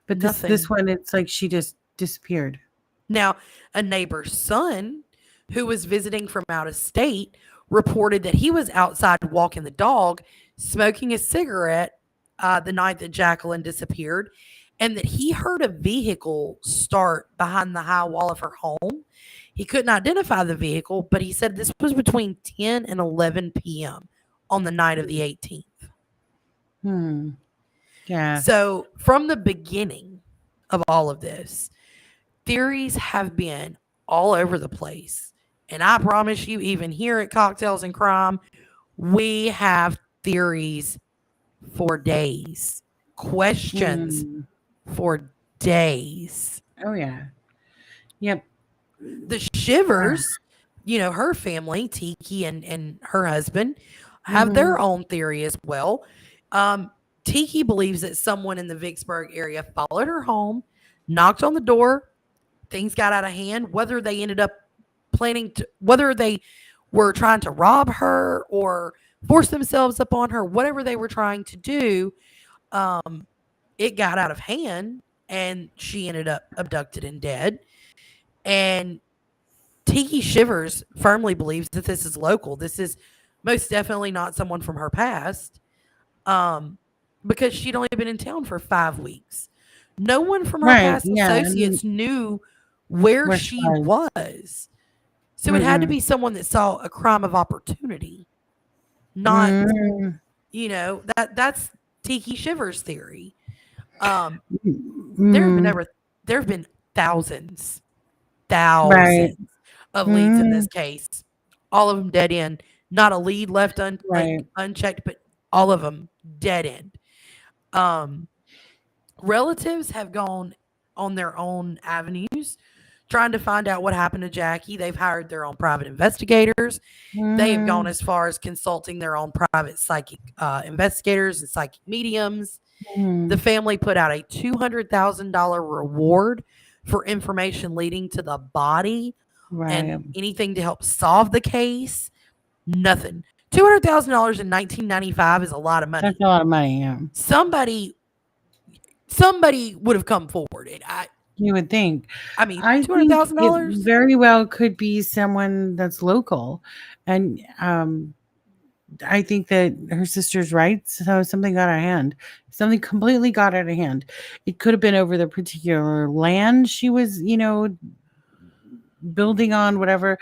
But this Nothing. one, it's like she just disappeared. Now, a neighbor's son who was visiting from out of state reported that he was outside walking the dog, smoking a cigarette the night that Jaqueline disappeared, and that he heard a vehicle start behind the high wall of her home. He couldn't identify the vehicle, but he said this was between 10 and 11 p.m. on the night of the 18th. Hmm. Yeah. So, from the beginning of all of this, theories have been all over the place. And I promise you, even here at Cocktails and Crime, we have theories for days, questions Hmm. for days. Oh yeah. Yep. The Shivers, her family, Tiki and her husband, have Mhm. their own theory as well. Tiki believes that someone in the Vicksburg area followed her home, knocked on the door, things got out of hand, whether they ended up whether they were trying to rob her or force themselves upon her, whatever they were trying to do, it got out of hand and she ended up abducted and dead. And Tiki Shivers firmly believes that this is local. This is most definitely not someone from her past, because she'd only been in town for 5 weeks. No one from her Right. past Yeah. And associates knew where where she she was. was. So it had to Mm-mm. be someone that saw a crime of opportunity, not, Mm. that's Tiki Shivers' theory. There have been Mm. over there have been thousands Right. of leads in this Mm. case. All of them dead end. Not a lead left Right. unchecked, but all of them dead end. Um, Relatives have gone on their own avenues trying to find out what happened to Jackie. They've hired their own private investigators. They have gone Mm. as far as consulting their own private psychic investigators and psychic mediums. The Mm. family put out a $200,000 reward for information leading to the body and Right. anything to help solve the case. Nothing. $200,000 in 1995 is a lot of money. That's a lot of money. Yeah. Somebody would have come forward. You would think. I mean, I think $200,000 it very well could be someone that's local, and I think that her sister's right. So something got out of hand. Something completely got out of hand. It could have been over the particular land she was, building on, whatever.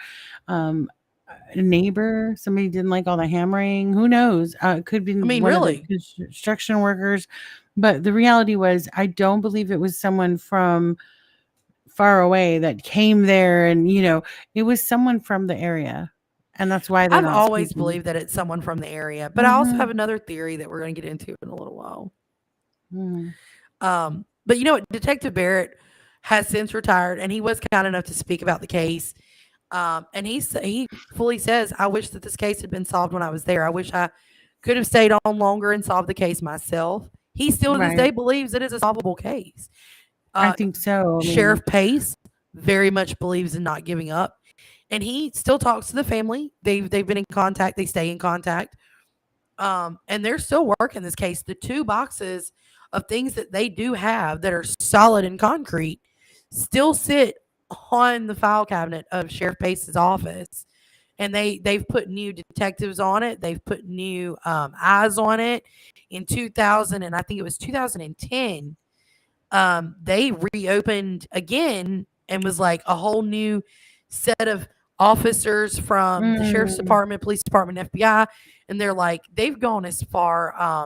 A neighbor, somebody didn't like all the hammering. Who knows? It could be one really? of the construction workers. But the reality was, I don't believe it was someone from far away that came there, and it was someone from the area. And that's why I've always believed that it's someone from the area. But I also have another theory that we're going to get into in a little while. But you know what? Detective Barrett has since retired, and he was kind enough to speak about the case. And he fully says, I wish that this case had been solved when I was there. I wish I could have stayed on longer and solved the case myself. He still to this day believes it is a solvable case. I think so. Sheriff Pace very much believes in not giving up. And he still talks to the family. They've been in contact. They stay in contact. And they're still working this case. The 2 boxes of things that they do have that are solid and concrete still sit on the file cabinet of Sheriff Pace's office. And they've put new detectives on it. They've put new eyes on it. In 2000, and I think it was 2010, they reopened again and was like a whole new set of officers from the Sheriff's Department, Police Department, FBI. And they're like, they've gone as far,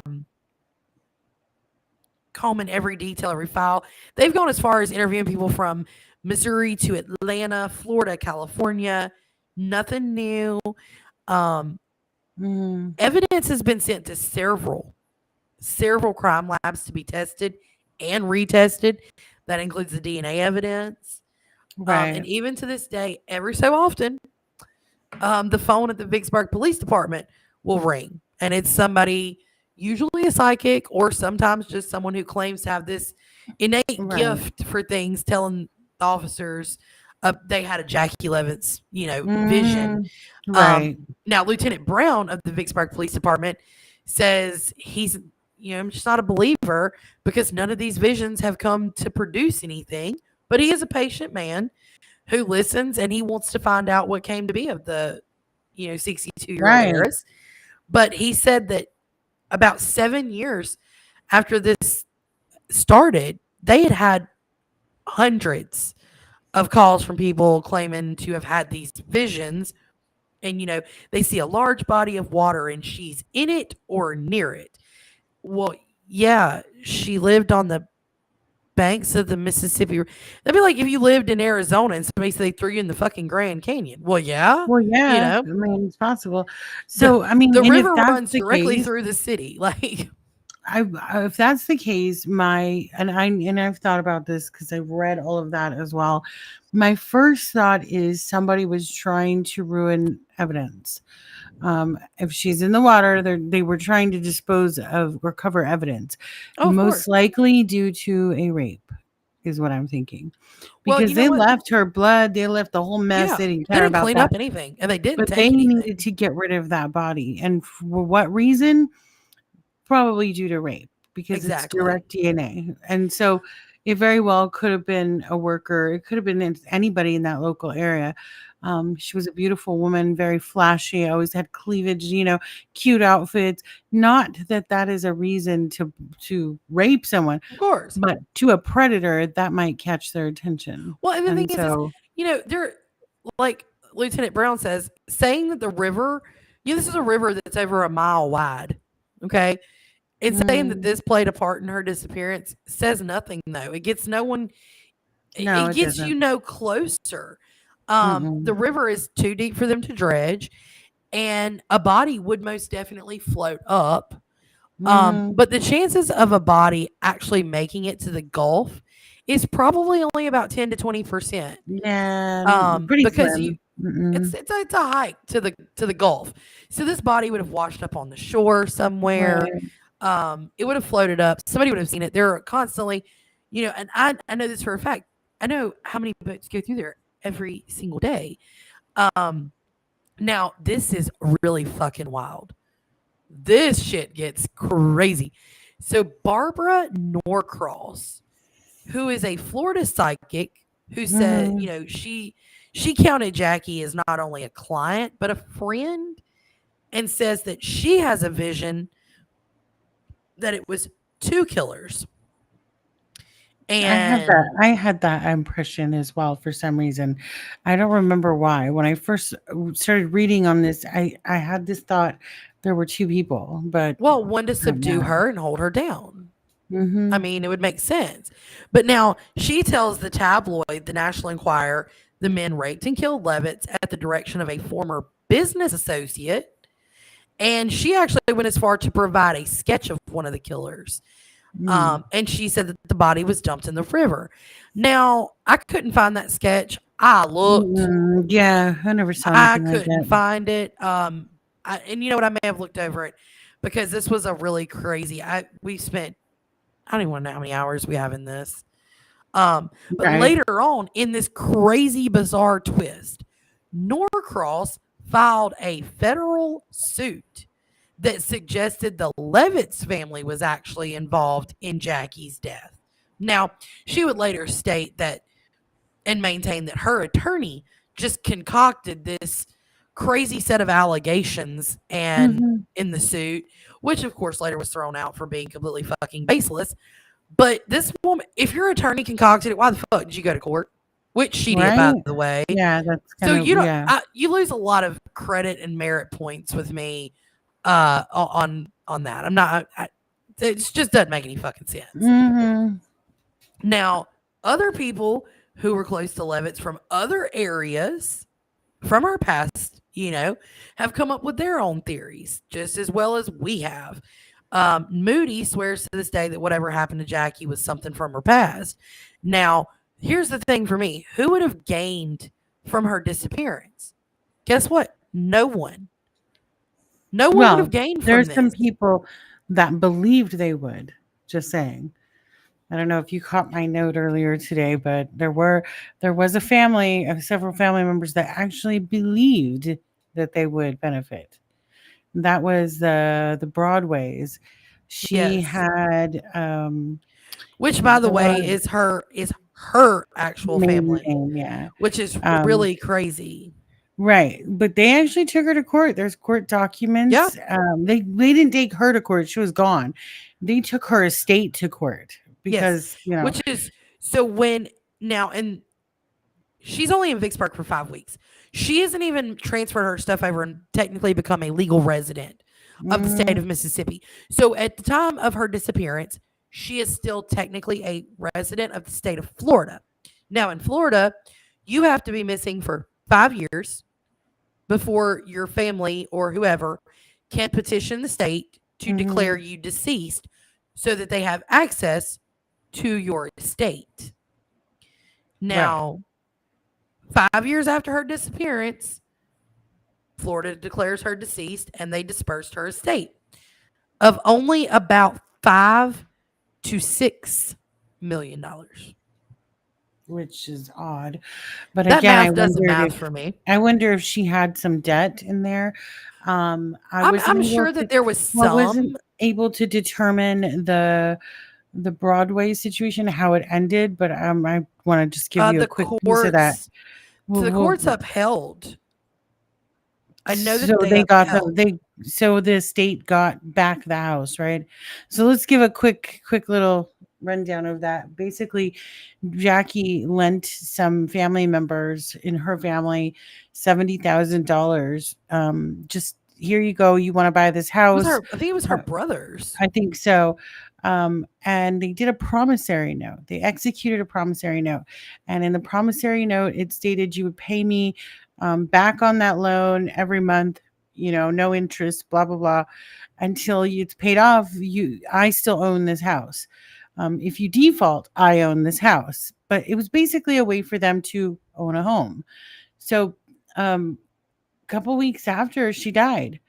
combing every detail, every file. They've gone as far as interviewing people from Missouri to Atlanta, Florida, California. Nothing new. Evidence has been sent to several crime labs to be tested and retested. That includes the DNA evidence. Right. And even to this day, every so often, the phone at the Vicksburg Police Department will ring. And it's somebody, usually a psychic, or sometimes just someone who claims to have this innate gift for things, telling the officers they had a Jackie Levitz, vision. Right. Now, Lieutenant Brown of the Vicksburg Police Department says he's, I'm just not a believer because none of these visions have come to produce anything. But he is a patient man who listens, and he wants to find out what came to be of the, 62-year-old heiress. But he said that about 7 years after this started, they had hundreds of calls from people claiming to have had these visions. And, they see a large body of water and she's in it or near it. Well, yeah, she lived on the banks of the Mississippi. That'd be like if you lived in Arizona and somebody said they threw you in the fucking Grand Canyon. Well, yeah. I mean, it's possible. So, the river runs directly through the city. Like, if that's the case, I've thought about this because I've read all of that as well. My first thought is somebody was trying to ruin evidence. If she's in the water, they were trying to dispose of or cover evidence, most likely due to a rape, is what I'm thinking. Because they left her blood, they left the whole mess. Yeah, they didn't care about clean up anything, and they didn't. But they needed to get rid of that body, and for what reason? Probably due to rape, because it's direct DNA, and so it very well could have been a worker. It could have been anybody in that local area. She was a beautiful woman, very flashy, always had cleavage, cute outfits. Not that is a reason to rape someone, of course, but to a predator that might catch their attention. Well, and the thing is, they're like Lieutenant Brown says, saying that the river, this is a river that's over a mile wide. Okay. And saying that this played a part in her disappearance says nothing, though. It gets no one. No, it gets you closer. The river is too deep for them to dredge, and a body would most definitely float up. But the chances of a body actually making it to the Gulf is probably only about 10 to 20%. Yeah, pretty because slim. It's a hike to the Gulf. So this body would have washed up on the shore somewhere. Right. It would have floated up. Somebody would have seen it. There are constantly, and I know this for a fact. I know how many boats go through there every single day. Now, this is really fucking wild. This shit gets crazy. So, Barbara Norcross, who is a Florida psychic, who said, Mhm. she counted Jackie as not only a client but a friend, and says that she has a vision that it was two killers. And I had that impression as well for some reason. I don't remember why. When I first started reading on this, I had this thought there were two people, but well, one to I don't subdue know. her and hold her down. I Mhm. mean, it would make sense. But now she tells the tabloid, the National Enquirer, the men raped and killed Levitz at the direction of a former business associate. And she actually went as far to provide a sketch of one of the killers. Mm. And she said that the body was dumped in the river. Now, I couldn't find that sketch. I looked. Mm, yeah, I never saw I anything like couldn't that. find it. And you know what? I may have looked over it because this was a really crazy. We spent, I don't even want to know how many hours we have in this. But Right. later on, in this crazy, bizarre twist, Norcross filed a federal suit that suggested the Levitz family was actually involved in Jackie's death. Now, she would later state that and maintain that her attorney just concocted this crazy set of allegations and Mhm. in the suit, which of course later was thrown out for being completely fucking baseless. But this woman, if your attorney concocted it, why the fuck did you go to court? Which she did, by Right? the way. Yeah, that's So kind of you don't, yeah. you lose a lot of credit and merit points with me, on that. I'm not. It just doesn't make any fucking sense. Mhm. Now, other people who were close to Levitz from other areas from her past, have come up with their own theories just as well as we have. Moody swears to this day that whatever happened to Jackie was something from her past. Now, here's the thing for me, who would have gained from her disappearance? Guess what? No one. No one would have Well, gained from there's some this. people that believed they would. Just saying. I don't know if you caught my note earlier today, but there was a family of several family members that actually believed that they would benefit. That was the Broadways. She Yes. had Which, by the the way, one is her actual maiden family, name, yeah. which is Um, really crazy. right, but they actually took her to court. There's court Yeah. documents. They didn't take her to court. She was gone. They took her estate to court Yes. because Which is so when now and she's only in Vicksburg for 5 weeks. She hasn't even transferred her stuff over and technically become a legal resident of the state mm, of Mississippi. So at the time of her disappearance, she is still technically a resident of the state of Florida. Now in Florida, you have to be missing for 5 years before your family or whoever can petition the state to declare mhm, you deceased so that they have access to your estate. right. Now, 5 years after her disappearance, Florida declares her deceased and they dispersed her estate of only about $5 to $6 million. Which is odd. But That again, math doesn't math for me. I wonder if she had some debt in there. I I'm sure that there was I wasn't some. able to determine the Broadway situation, how it ended, but I want to just give you a The quick piece of that. courts, the courts upheld. I know So that they they got upheld. so the state got back the house, right? So let's give a quick little rundown of that. Basically, Jackie lent some family members in her family $70,000. Just here you go. You want to buy this It was house? her. I think it was her brothers. I think so. And they did a promissory note. They executed a promissory note. And in the promissory note, it stated you would pay me back on that loan every month, no interest, blah, blah, blah, until it's paid off. I still own this house. If you default, I own this house. But it was basically a way for them to own a home. So a couple weeks after she died,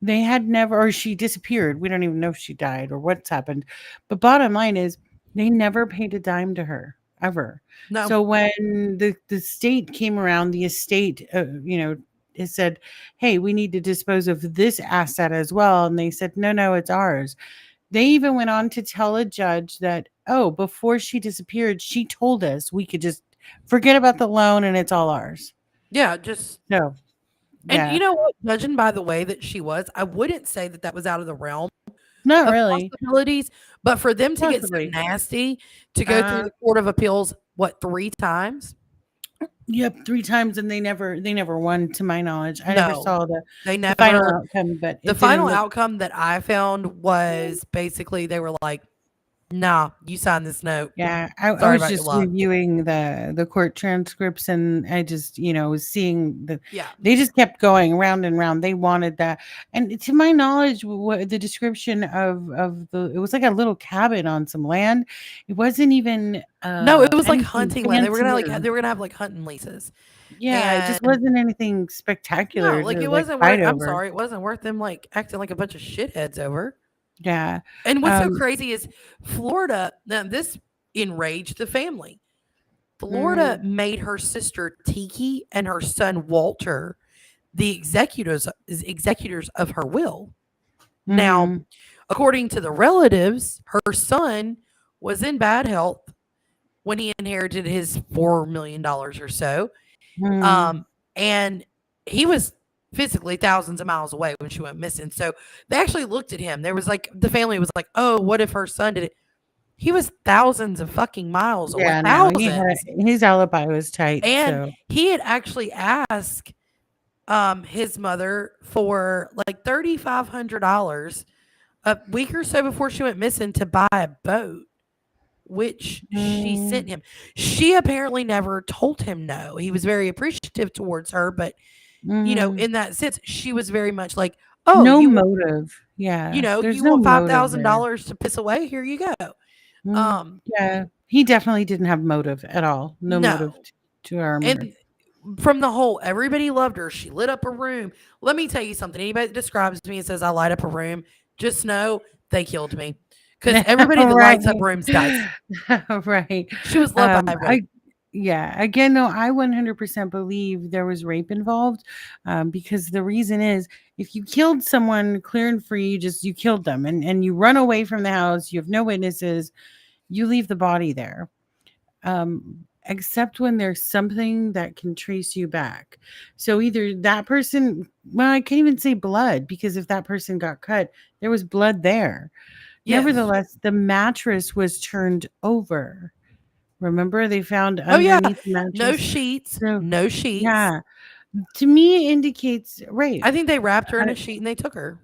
they had never, or she disappeared. We don't even know if she died or what's happened. But bottom line is, they never paid a dime to her ever. No. So when the state came around, the estate, said, hey, we need to dispose of this asset as well. And they said, no, it's ours. They even went on to tell a judge that, before she disappeared, she told us we could just forget about the loan and it's all ours. Yeah, just so. And Yeah. you know what? Judging by the way that she was, I wouldn't say that was out of the realm Not of really. possibilities. But for them to get so Possibly. nasty to go through the Court of Appeals, 3 times? Yep, 3 times, and they never won, to my knowledge. I never No, saw they the never. final outcome, but The it final didn't look. outcome that I found was basically they were like, "Nah, you signed this note." Yeah, I Sorry was about your just luck. reviewing the court transcripts, and I just, was seeing that Yeah. they just kept going round and round. They wanted that, and to my knowledge, what the description of it was like a little cabin on some land. It wasn't even No, it was like anything hunting land. They were gonna fancier. they were gonna have like hunting leases. Yeah, it just And wasn't anything no, spectacular like to it like wasn't fight worth. I'm over. sorry, it wasn't worth them like acting like a bunch of shitheads over. Yeah. And what's so crazy is Florida. Now this enraged the family. Florida made her sister Tiki and her son Walter the executors of her will. Now, according to the relatives, her son was in bad health when he inherited his $4 million or so. And he was physically thousands of miles away when she went missing. So they actually looked at him. There was like, the family was like, oh, what if her son did it? He was thousands of fucking miles away. Yeah, no, his alibi was tight. And so. he had actually asked his mother for like $3,500 a week or so before she went missing to buy a boat, which she sent him. She apparently never told him no. He was very appreciative towards her, but in that sense, she was very much like, oh, no motive. Yeah. You want $5,000 to piss away? Here you go. Yeah, he definitely didn't have motive at all. No motive to our murder. And from the whole, everybody loved her. She lit up a room. Let me tell you something. Anybody that describes me and says I light up a room, just know they killed me. Because everybody that lights up rooms dies. Right. She was loved by everybody. Again, no, I 100% believe there was rape involved, because the reason is, if you killed someone clear and free, you killed them and you run away from the house, you have no witnesses, you leave the body there. Except when there's something that can trace you back. So either that person, well, I can't even say blood, because if that person got cut, there was blood there. Yes. Nevertheless, the mattress was turned over. Remember, they found underneath the mattress. No sheets. No sheets. Yeah. To me, it indicates rape. I think they wrapped her in a sheet and they took her.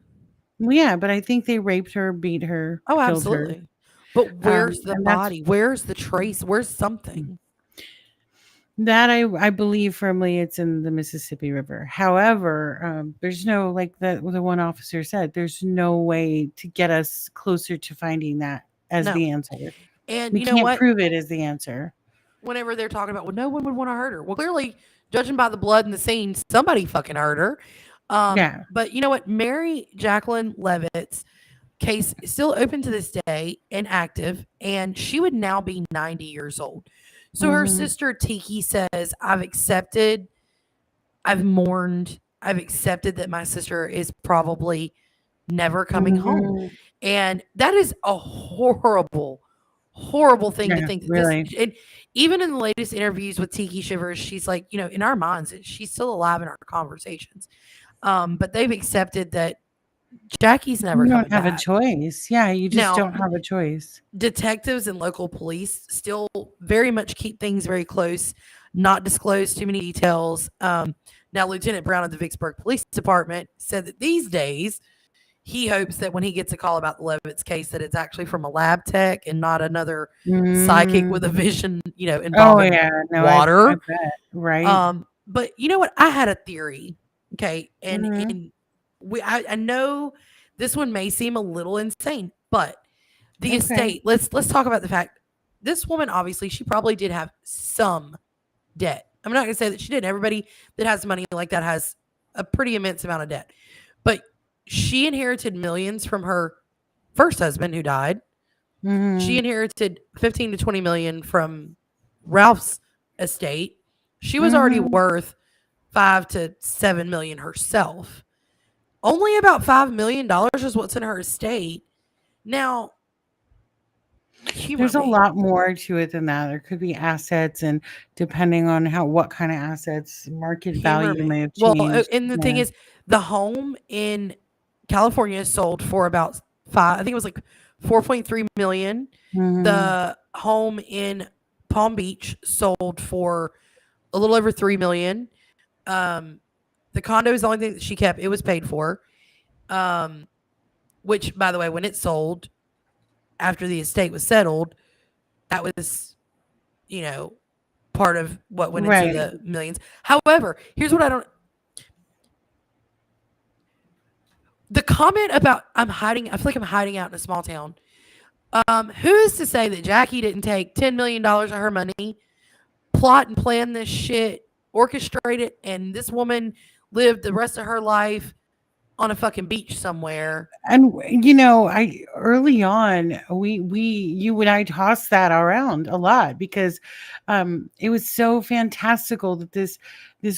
Well, yeah, but I think they raped her, beat her. Oh, absolutely. Her. But where's the body? Where's the trace? Where's something? That I believe firmly it's in the Mississippi River. However, there's no, like the one officer said, there's no way to get us closer to finding that as the answer. And we can't prove it as the answer. Whenever they're talking about, well, no one would want to hurt her. Well, clearly, judging by the blood in the scene, somebody fucking hurt her. But you know what? Mary Jaqueline Levitz case is still open to this day and active, and she would now be 90 years old. So her sister Tiki says, I've mourned, I've accepted that my sister is probably never coming home. And that is a horrible thing to think. Really. And even in the latest interviews with Tiki Shivers, she's like, in our minds, she's still alive in our conversations. But they've accepted that Jackie's never coming back. You don't have a choice. Yeah, you just don't have a choice. Detectives and local police still very much keep things very close, not disclose too many details. Now, Lieutenant Brown of the Vicksburg Police Department said that these days he hopes that when he gets a call about the Levitz case, that it's actually from a lab tech and not another psychic with a vision, involving water. I bet. Right. But you know what? I had a theory. Okay. And I know this one may seem a little insane, but the estate, let's talk about the fact this woman, obviously, she probably did have some debt. I'm not going to say that she did. Everybody that has money like that has a pretty immense amount of debt. But she inherited millions from her first husband who died. She inherited 15 to 20 million from Ralph's estate. She was already worth 5 to 7 million herself. Only about $5 million is what's in her estate. Now, there's a lot more to it than that. There could be assets, and depending on what kind of assets, market value may have changed. Well, and the thing is, the home in California sold for about I think it was like 4.3 million. Mm-hmm. The home in Palm Beach sold for a little over 3 million. The condo is the only thing that she kept. It was paid for. Which, by the way, when it sold after the estate was settled, that was, part of what went into the millions. However, here's what I don't. The comment about I feel like I'm hiding out in a small town. Who is to say that Jackie didn't take $10 million of her money, plot and plan this shit, orchestrate it, and this woman lived the rest of her life on a fucking beach somewhere? And early on, you and I tossed that around a lot because it was so fantastical that this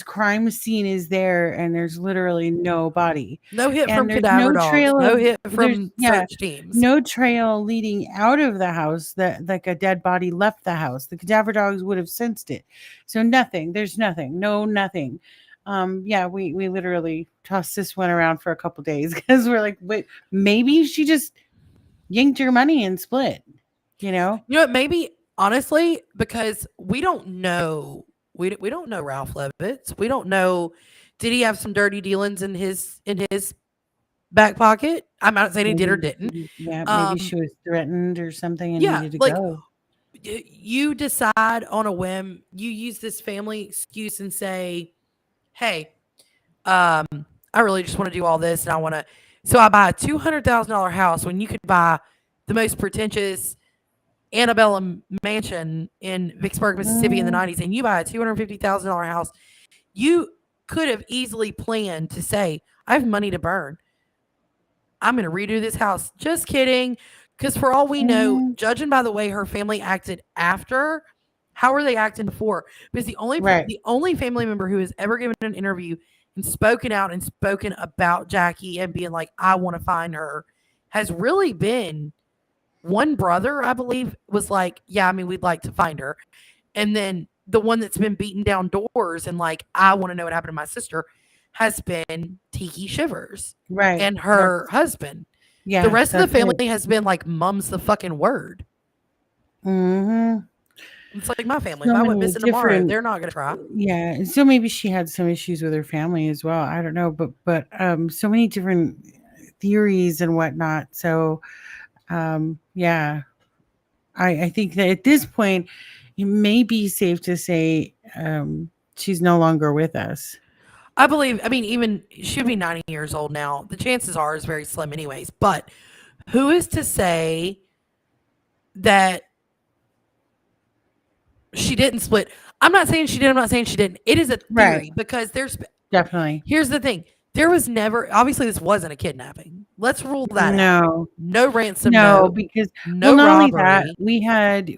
crime scene is there and there's literally no body. No hit from cadaver dogs. No hit from search teams. No trail leading out of the house that like a dead body left the house. The cadaver dogs would have sensed it. So nothing. There's nothing. No, nothing. We literally tossed this one around for a couple days because we're like, wait, maybe she just yanked your money and split, Maybe honestly, because we don't know. We don't know Ralph Levitz. We don't know. Did he have some dirty dealings in his back pocket? I'm not saying he did or didn't. Yeah, maybe she was threatened or something and needed to go. You decide on a whim. You use this family excuse and say, hey, I really just want to do all this, and so I buy a $200,000 house when you could buy the most pretentious antebellum mansion in Vicksburg, Mississippi in the 90s, and you buy a $250,000 house. You could have easily planned to say, I have money to burn. I'm going to redo this house. Just kidding. Because for all we know, judging by the way her family acted after, how were they acting before? Because the only family member who has ever given an interview and spoken out and spoken about Jackie and being like, I want to find her, has really been one brother, I believe, was like, yeah, I mean, we'd like to find her. And then the one that's been beating down doors and like, I want to know what happened to my sister, has been Tiki Shivers. Right. And her husband. Yeah. The rest of the family has been like, mum's the fucking word. Mm-hmm. It's like my family. If I went missing tomorrow, they're not going to try. Yeah. And so maybe she had some issues with her family as well. I don't know. But so many different theories and whatnot. So, I think that at this point, it may be safe to say she's no longer with us. Even she'd be 90 years old now. The chances are is very slim anyways. But who is to say that she didn't split? I'm not saying she did. I'm not saying she didn't. It is a theory because there's definitely. Here's the thing. There was never, obviously this wasn't a kidnapping. Let's rule that out. No ransom. No, because not only that, we had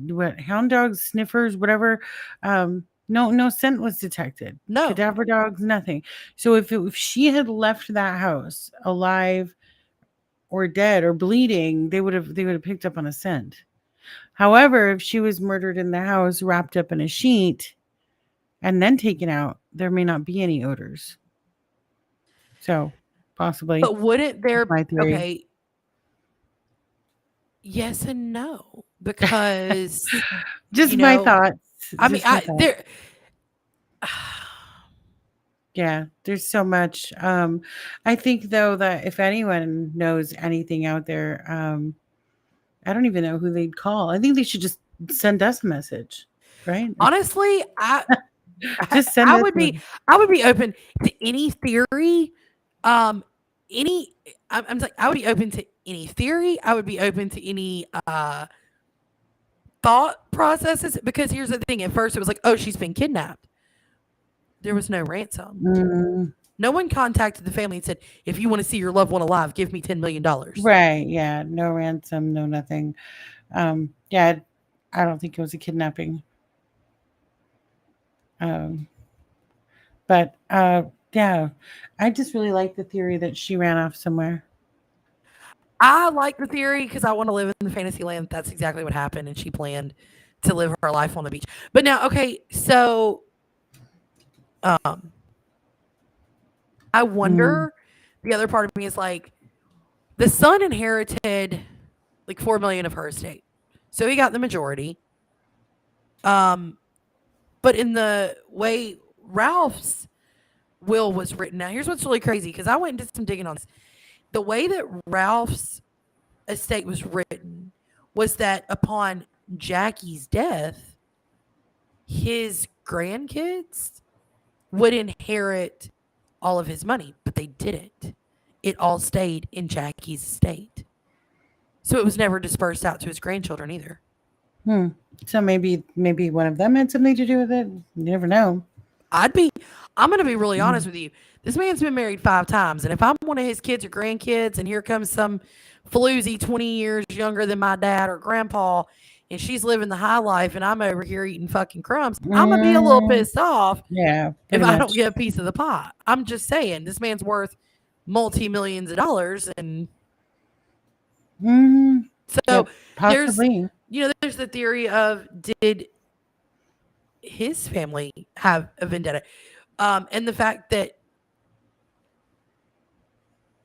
what, hound dogs, sniffers, whatever. No scent was detected. No cadaver dogs, nothing. So if she had left that house alive or dead or bleeding, they would have picked up on a scent. However, if she was murdered in the house, wrapped up in a sheet, and then taken out, there may not be any odors. So possibly. But wouldn't there? Okay. Yes and no, because just my thoughts. Yeah, there's so much. I think though that if anyone knows anything out there, I don't even know who they'd call. I think they should just send us a message, right? Honestly, I would be open to any theory. I would be open to any theory. I would be open to any thought processes, because here's the thing. At first it was like, oh, she's been kidnapped. There was no ransom. No one contacted the family and said, if you want to see your loved one alive, give me $10 million. Right. Yeah. No ransom, no nothing. I don't think it was a kidnapping. But yeah, I just really like the theory that she ran off somewhere. I like the theory because I want to live in the fantasy land. That's exactly what happened, and she planned to live her life on the beach. But now, okay, so I wonder. The other part of me is like, the son inherited like $4 million of her estate, so he got the majority. But in the way Ralph's will was written, now here's what's really crazy because I went and did some digging on this. The way that Ralph's estate was written was that upon Jackie's death, his grandkids would inherit all of his money, but they didn't. It all stayed in Jackie's estate. So it was never dispersed out to his grandchildren either. So maybe one of them had something to do with it. You never know. I'm going to be really honest with you. This man's been married 5 times, and if I'm one of his kids or grandkids, and here comes some floozy 20 years younger than my dad or grandpa, and she's living the high life, and I'm over here eating fucking crumbs, I'm going to be a little pissed off if I don't get a piece of the pie. I'm just saying, this man's worth multi-millions of dollars, and so possibly. there's the theory of, did his family have a vendetta? And the fact that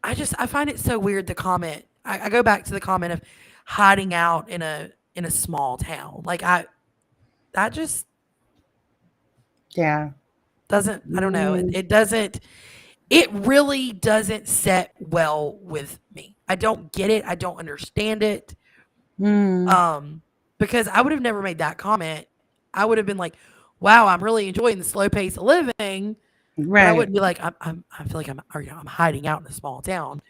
I find it so weird, the comment. I go back to the comment of hiding out in a small town. Like that just doesn't, I don't know. It really doesn't set well with me. I don't get it. I don't understand it. Because I would have never made that comment. I would have been like, wow, I'm really enjoying the slow pace of living. Right. But I wouldn't be like, I feel like I'm hiding out in a small town.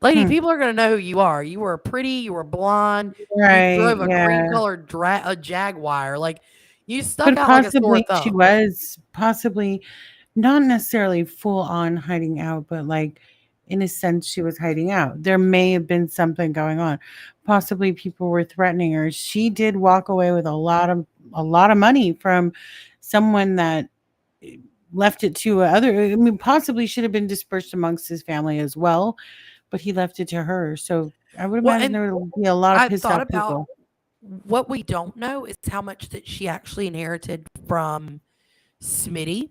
Lady, people are going to know who you are. You were pretty. You were blonde. Right. You drove a green colored a Jaguar. Like, you stuck out like a sore thumb. She was possibly not necessarily full on hiding out, but like, in a sense, she was hiding out. There may have been something going on. Possibly people were threatening her. She did walk away with a lot of money from someone that left it to possibly should have been dispersed amongst his family as well, but he left it to her. So I would imagine there would be a lot of pissed off people. What we don't know is how much that she actually inherited from Smitty,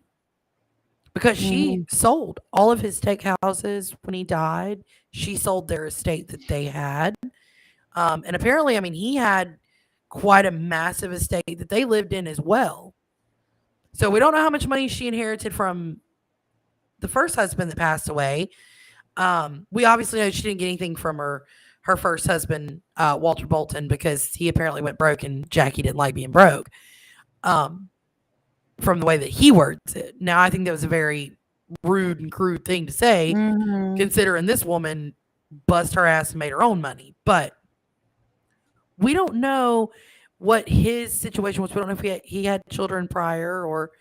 because she sold all of his steakhouses when he died. She sold their estate that they had. And apparently, he had quite a massive estate that they lived in as well. So we don't know how much money she inherited from the first husband that passed away. We obviously know she didn't get anything from her first husband, Walter Bolton, because he apparently went broke and Jackie didn't like being broke. From the way that he words it. Now, I think that was a very rude and crude thing to say, considering this woman bust her ass and made her own money. But we don't know what his situation was. We don't know if he had children prior or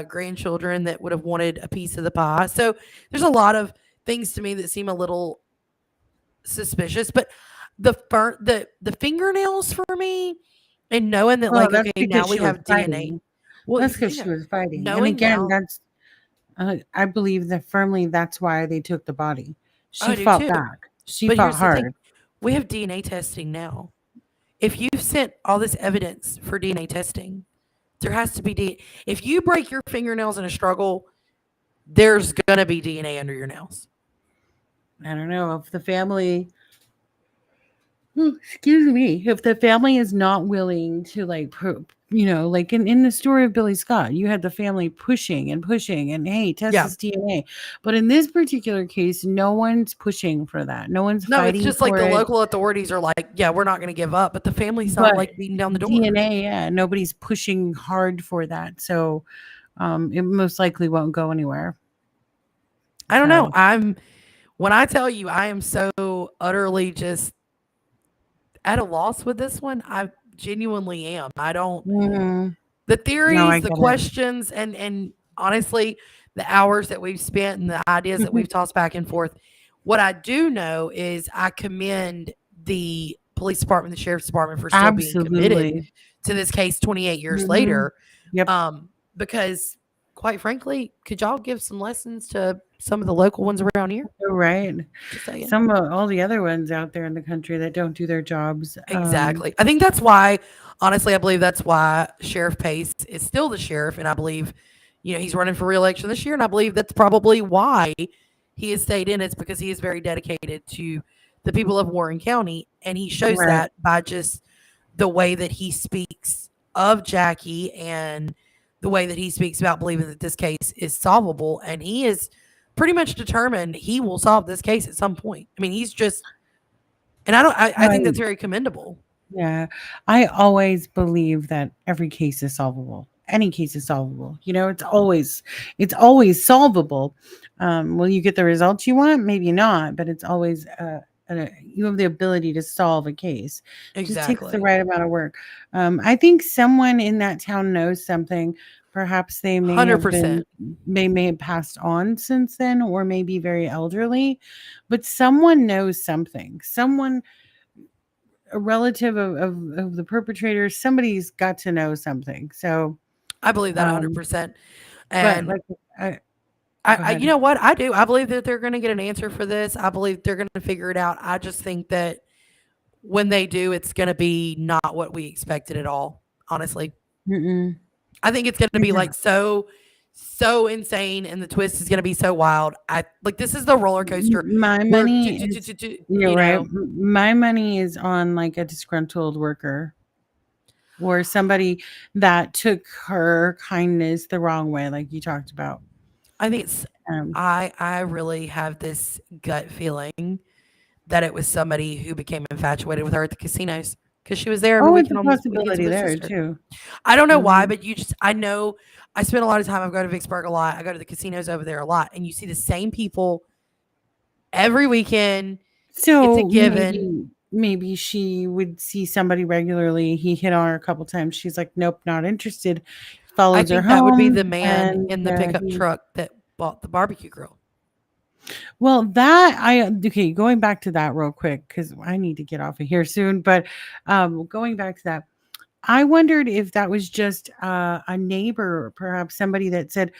grandchildren that would have wanted a piece of the pie. So there's a lot of things to me that seem a little suspicious. But the fingernails for me, and knowing that now we have DNA. Well, that's because she was fighting. And again, that's I believe that firmly that's why they took the body. She fought back. She fought hard. We have DNA testing now. If you've sent all this evidence for DNA testing, there has to be DNA. If you break your fingernails in a struggle, there's going to be DNA under your nails. I don't know if the family... excuse me. If the family is not willing to like in the story of Billy Scott, you had the family pushing and hey, test this DNA. But in this particular case, no one's pushing for that. No one's fighting. It's just like the local authorities are like, yeah, we're not going to give up. But the family's not like beating down the door. DNA, nobody's pushing hard for that. So it most likely won't go anywhere. I don't know. When I tell you, I am so utterly just at a loss with this one. I genuinely am. I don't the theories, the questions, and honestly the hours that we've spent and the ideas that we've tossed back and forth. What I do know is I commend the police department, the sheriff's department, for still being committed to this case 28 years later. Yep. Because quite frankly, could y'all give some lessons to some of the local ones around here? Right. Just saying. Some of all the other ones out there in the country that don't do their jobs. Exactly. I think that's why, honestly, I believe that's why Sheriff Pace is still the sheriff. And I believe, he's running for reelection this year. And I believe that's probably why he has stayed in. It's because he is very dedicated to the people of Warren County. And he shows Right. that by just the way that he speaks of Jackie and the way that he speaks about believing that this case is solvable. And he is pretty much determined he will solve this case at some point. I mean, he's just, and I think that's very commendable. Yeah. I always believe that every case is solvable. Any case is solvable. It's always solvable. Will you get the results you want? Maybe not, but it's always you have the ability to solve a case. Just takes the right amount of work. I think someone in that town knows something. Perhaps they may 100%. may have passed on since then, or maybe very elderly, but someone knows something. Someone, a relative of the perpetrator, somebody's got to know something. So I believe that 100%. And but I you know what? I do. I believe that they're going to get an answer for this. I believe they're going to figure it out. I just think that when they do, it's going to be not what we expected at all, honestly. I think it's going to be like so insane, and the twist is going to be so wild. This is the roller coaster. My money you're right. My money is on like a disgruntled worker or somebody that took her kindness the wrong way, like you talked about. I think it's I really have this gut feeling that it was somebody who became infatuated with her at the casinos because she was there every weekend. It's a possibility there too. I don't know why, but I know I spend a lot of time. I go to Vicksburg a lot. I go to the casinos over there a lot, and you see the same people every weekend. So it's a given. Maybe she would see somebody regularly. He hit on her a couple times. She's like, "Nope, not interested." Follows her home. That would be the man in the pickup truck that bought the barbecue grill. Well, going back to that real quick, because I need to get off of here soon. But going back to that, I wondered if that was just a neighbor, perhaps somebody that said,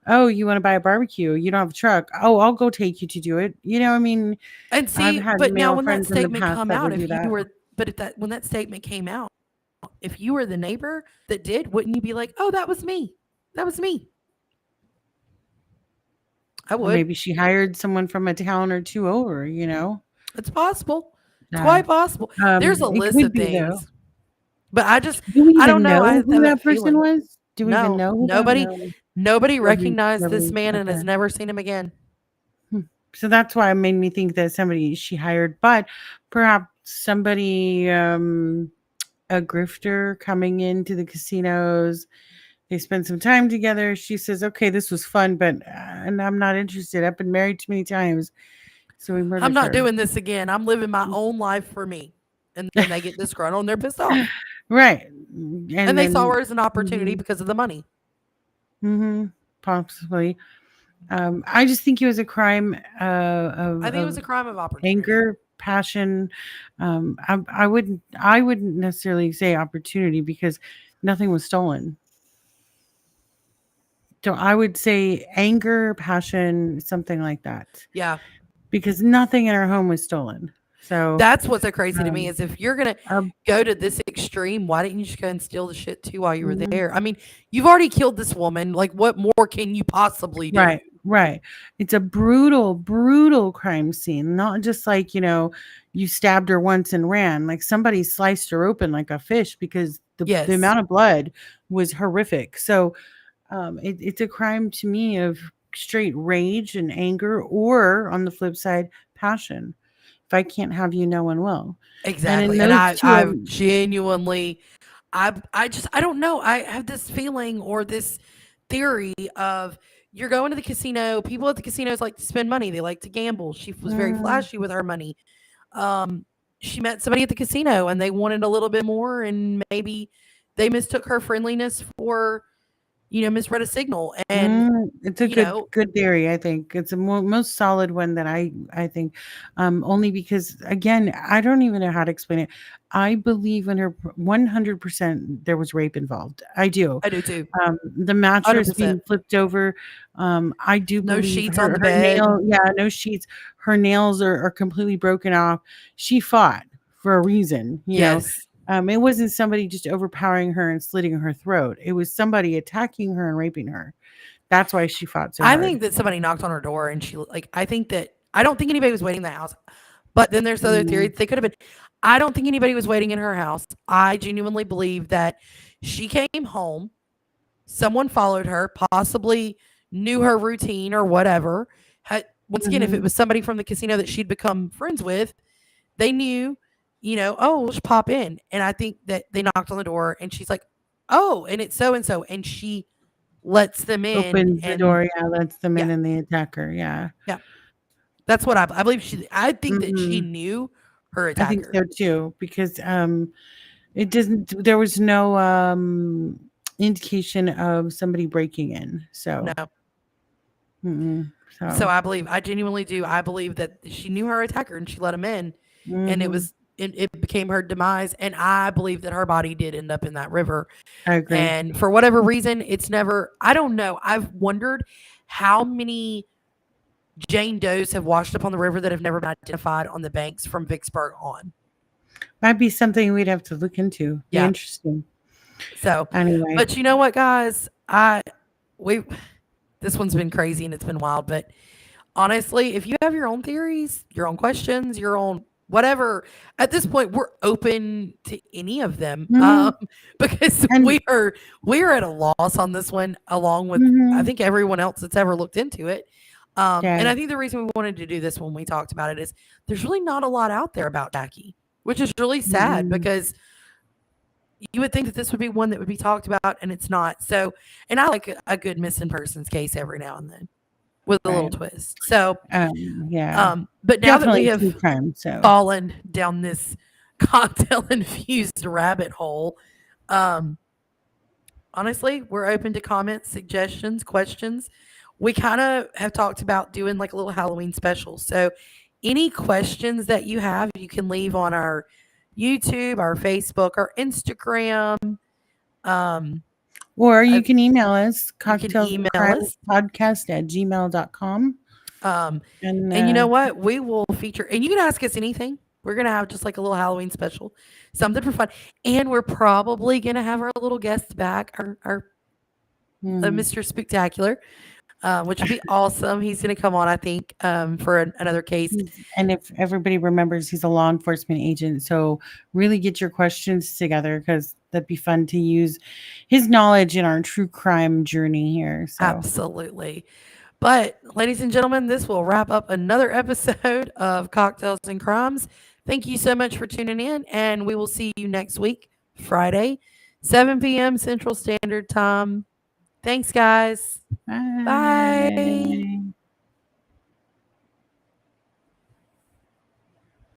"Oh, you want to buy a barbecue? You don't have a truck. Oh, I'll go take you to do it." I mean, and see, but now when that statement come out, when that statement came out, if you were the neighbor that did, wouldn't you be like, "Oh, that was me. That was me." I would. Or maybe she hired someone from a town or two over. It's possible. It's quite possible. There's a list of things. But I don't know who that person was. Do we even know? Nobody recognized this man and has never seen him again. So that's why it made me think that somebody she hired, but perhaps somebody, a grifter coming into the casinos. They spend some time together. She says, "Okay, this was fun, but and I'm not interested. I've been married too many times." So we murdered I'm not her. doing this again. I'm living my own life for me. And then they get disgruntled and they're pissed off. Right. And they saw her as an opportunity because of the money. Possibly. I just think it was a crime I think it was a crime of opportunity. Anger, passion. I wouldn't necessarily say opportunity because nothing was stolen. So I would say anger, passion, something like that. Yeah. Because nothing in her home was stolen. So that's what's so crazy to me is if you're going to go to this extreme, why didn't you just go and steal the shit too while you were there? I mean, you've already killed this woman. Like, what more can you possibly do? Right. It's a brutal, brutal crime scene. Not just like, you stabbed her once and ran. Like somebody sliced her open like a fish because the amount of blood was horrific. So it's a crime to me of straight rage and anger, or on the flip side, passion. If I can't have you, no one will. Exactly. And I genuinely, I don't know. I have this feeling or this theory of you're going to the casino. People at the casinos like to spend money. They like to gamble. She was very flashy with her money. She met somebody at the casino and they wanted a little bit more, and maybe they mistook her friendliness for, misread a signal. And it's a good theory. I think it's the most solid one that I think, only because again, I don't even know how to explain it. I believe in her 100% there was rape involved. I do. I do too. The mattress 100%. being flipped over. I do No believe sheets her, on the her bed. no sheets. Her nails are completely broken off. She fought for a reason, you know. Yes. It wasn't somebody just overpowering her and slitting her throat. It was somebody attacking her and raping her. That's why she fought so I hard. think that somebody knocked on her door and I don't think anybody was waiting in the house. But then there's the other theory. They could have been. I don't think anybody was waiting in her house. I genuinely believe that she came home. Someone followed her, possibly knew her routine or whatever. Once again, if it was somebody from the casino that she'd become friends with, they knew, oh, let's pop in. And I think that they knocked on the door and she's like, oh, and it's so and so. And she lets them in. Opens the door, lets them in and they attack her. Yeah. Yeah. That's what I believe. I think that she knew her attacker. I think so too, because there was no indication of somebody breaking in. So no. So I genuinely do. I believe that she knew her attacker and she let him in, and it became her demise. And I believe that her body did end up in that river. I agree. And for whatever reason, I don't know. I've wondered how many Jane Does have washed up on the river that have never been identified on the banks from Vicksburg on. Might be something we'd have to look into. Yeah. Interesting. So anyway, but you know what, guys? This one's been crazy and it's been wild, but honestly, if you have your own theories, your own questions, your own whatever, at this point we're open to any of them. Because we're at a loss on this one, along with I think everyone else that's ever looked into it. And I think the reason we wanted to do this when we talked about it is there's really not a lot out there about Jackie, which is really sad because you would think that this would be one that would be talked about, and it's not. So, and I like a good missing persons case every now and then with a little twist. So, but now that we have fallen down this cocktail infused rabbit hole, honestly, we're open to comments, suggestions, questions. We kind of have talked about doing like a little Halloween special. So, any questions that you have, you can leave on our YouTube, our Facebook, our Instagram. Or you can email us, cocktailspodcast@gmail.com. And you know what? We will feature, and you can ask us anything. We're going to have just like a little Halloween special, something for fun. And we're probably going to have our little guest back, our Mr. Spectacular. Which would be awesome. He's going to come on, I think, for another case. And if everybody remembers, he's a law enforcement agent. So really get your questions together because that'd be fun to use his knowledge in our true crime journey here. So. Absolutely. But ladies and gentlemen, this will wrap up another episode of Cocktails and Crimes. Thank you so much for tuning in, and we will see you next week, Friday, 7 p.m. Central Standard Time. Thanks, guys. Bye.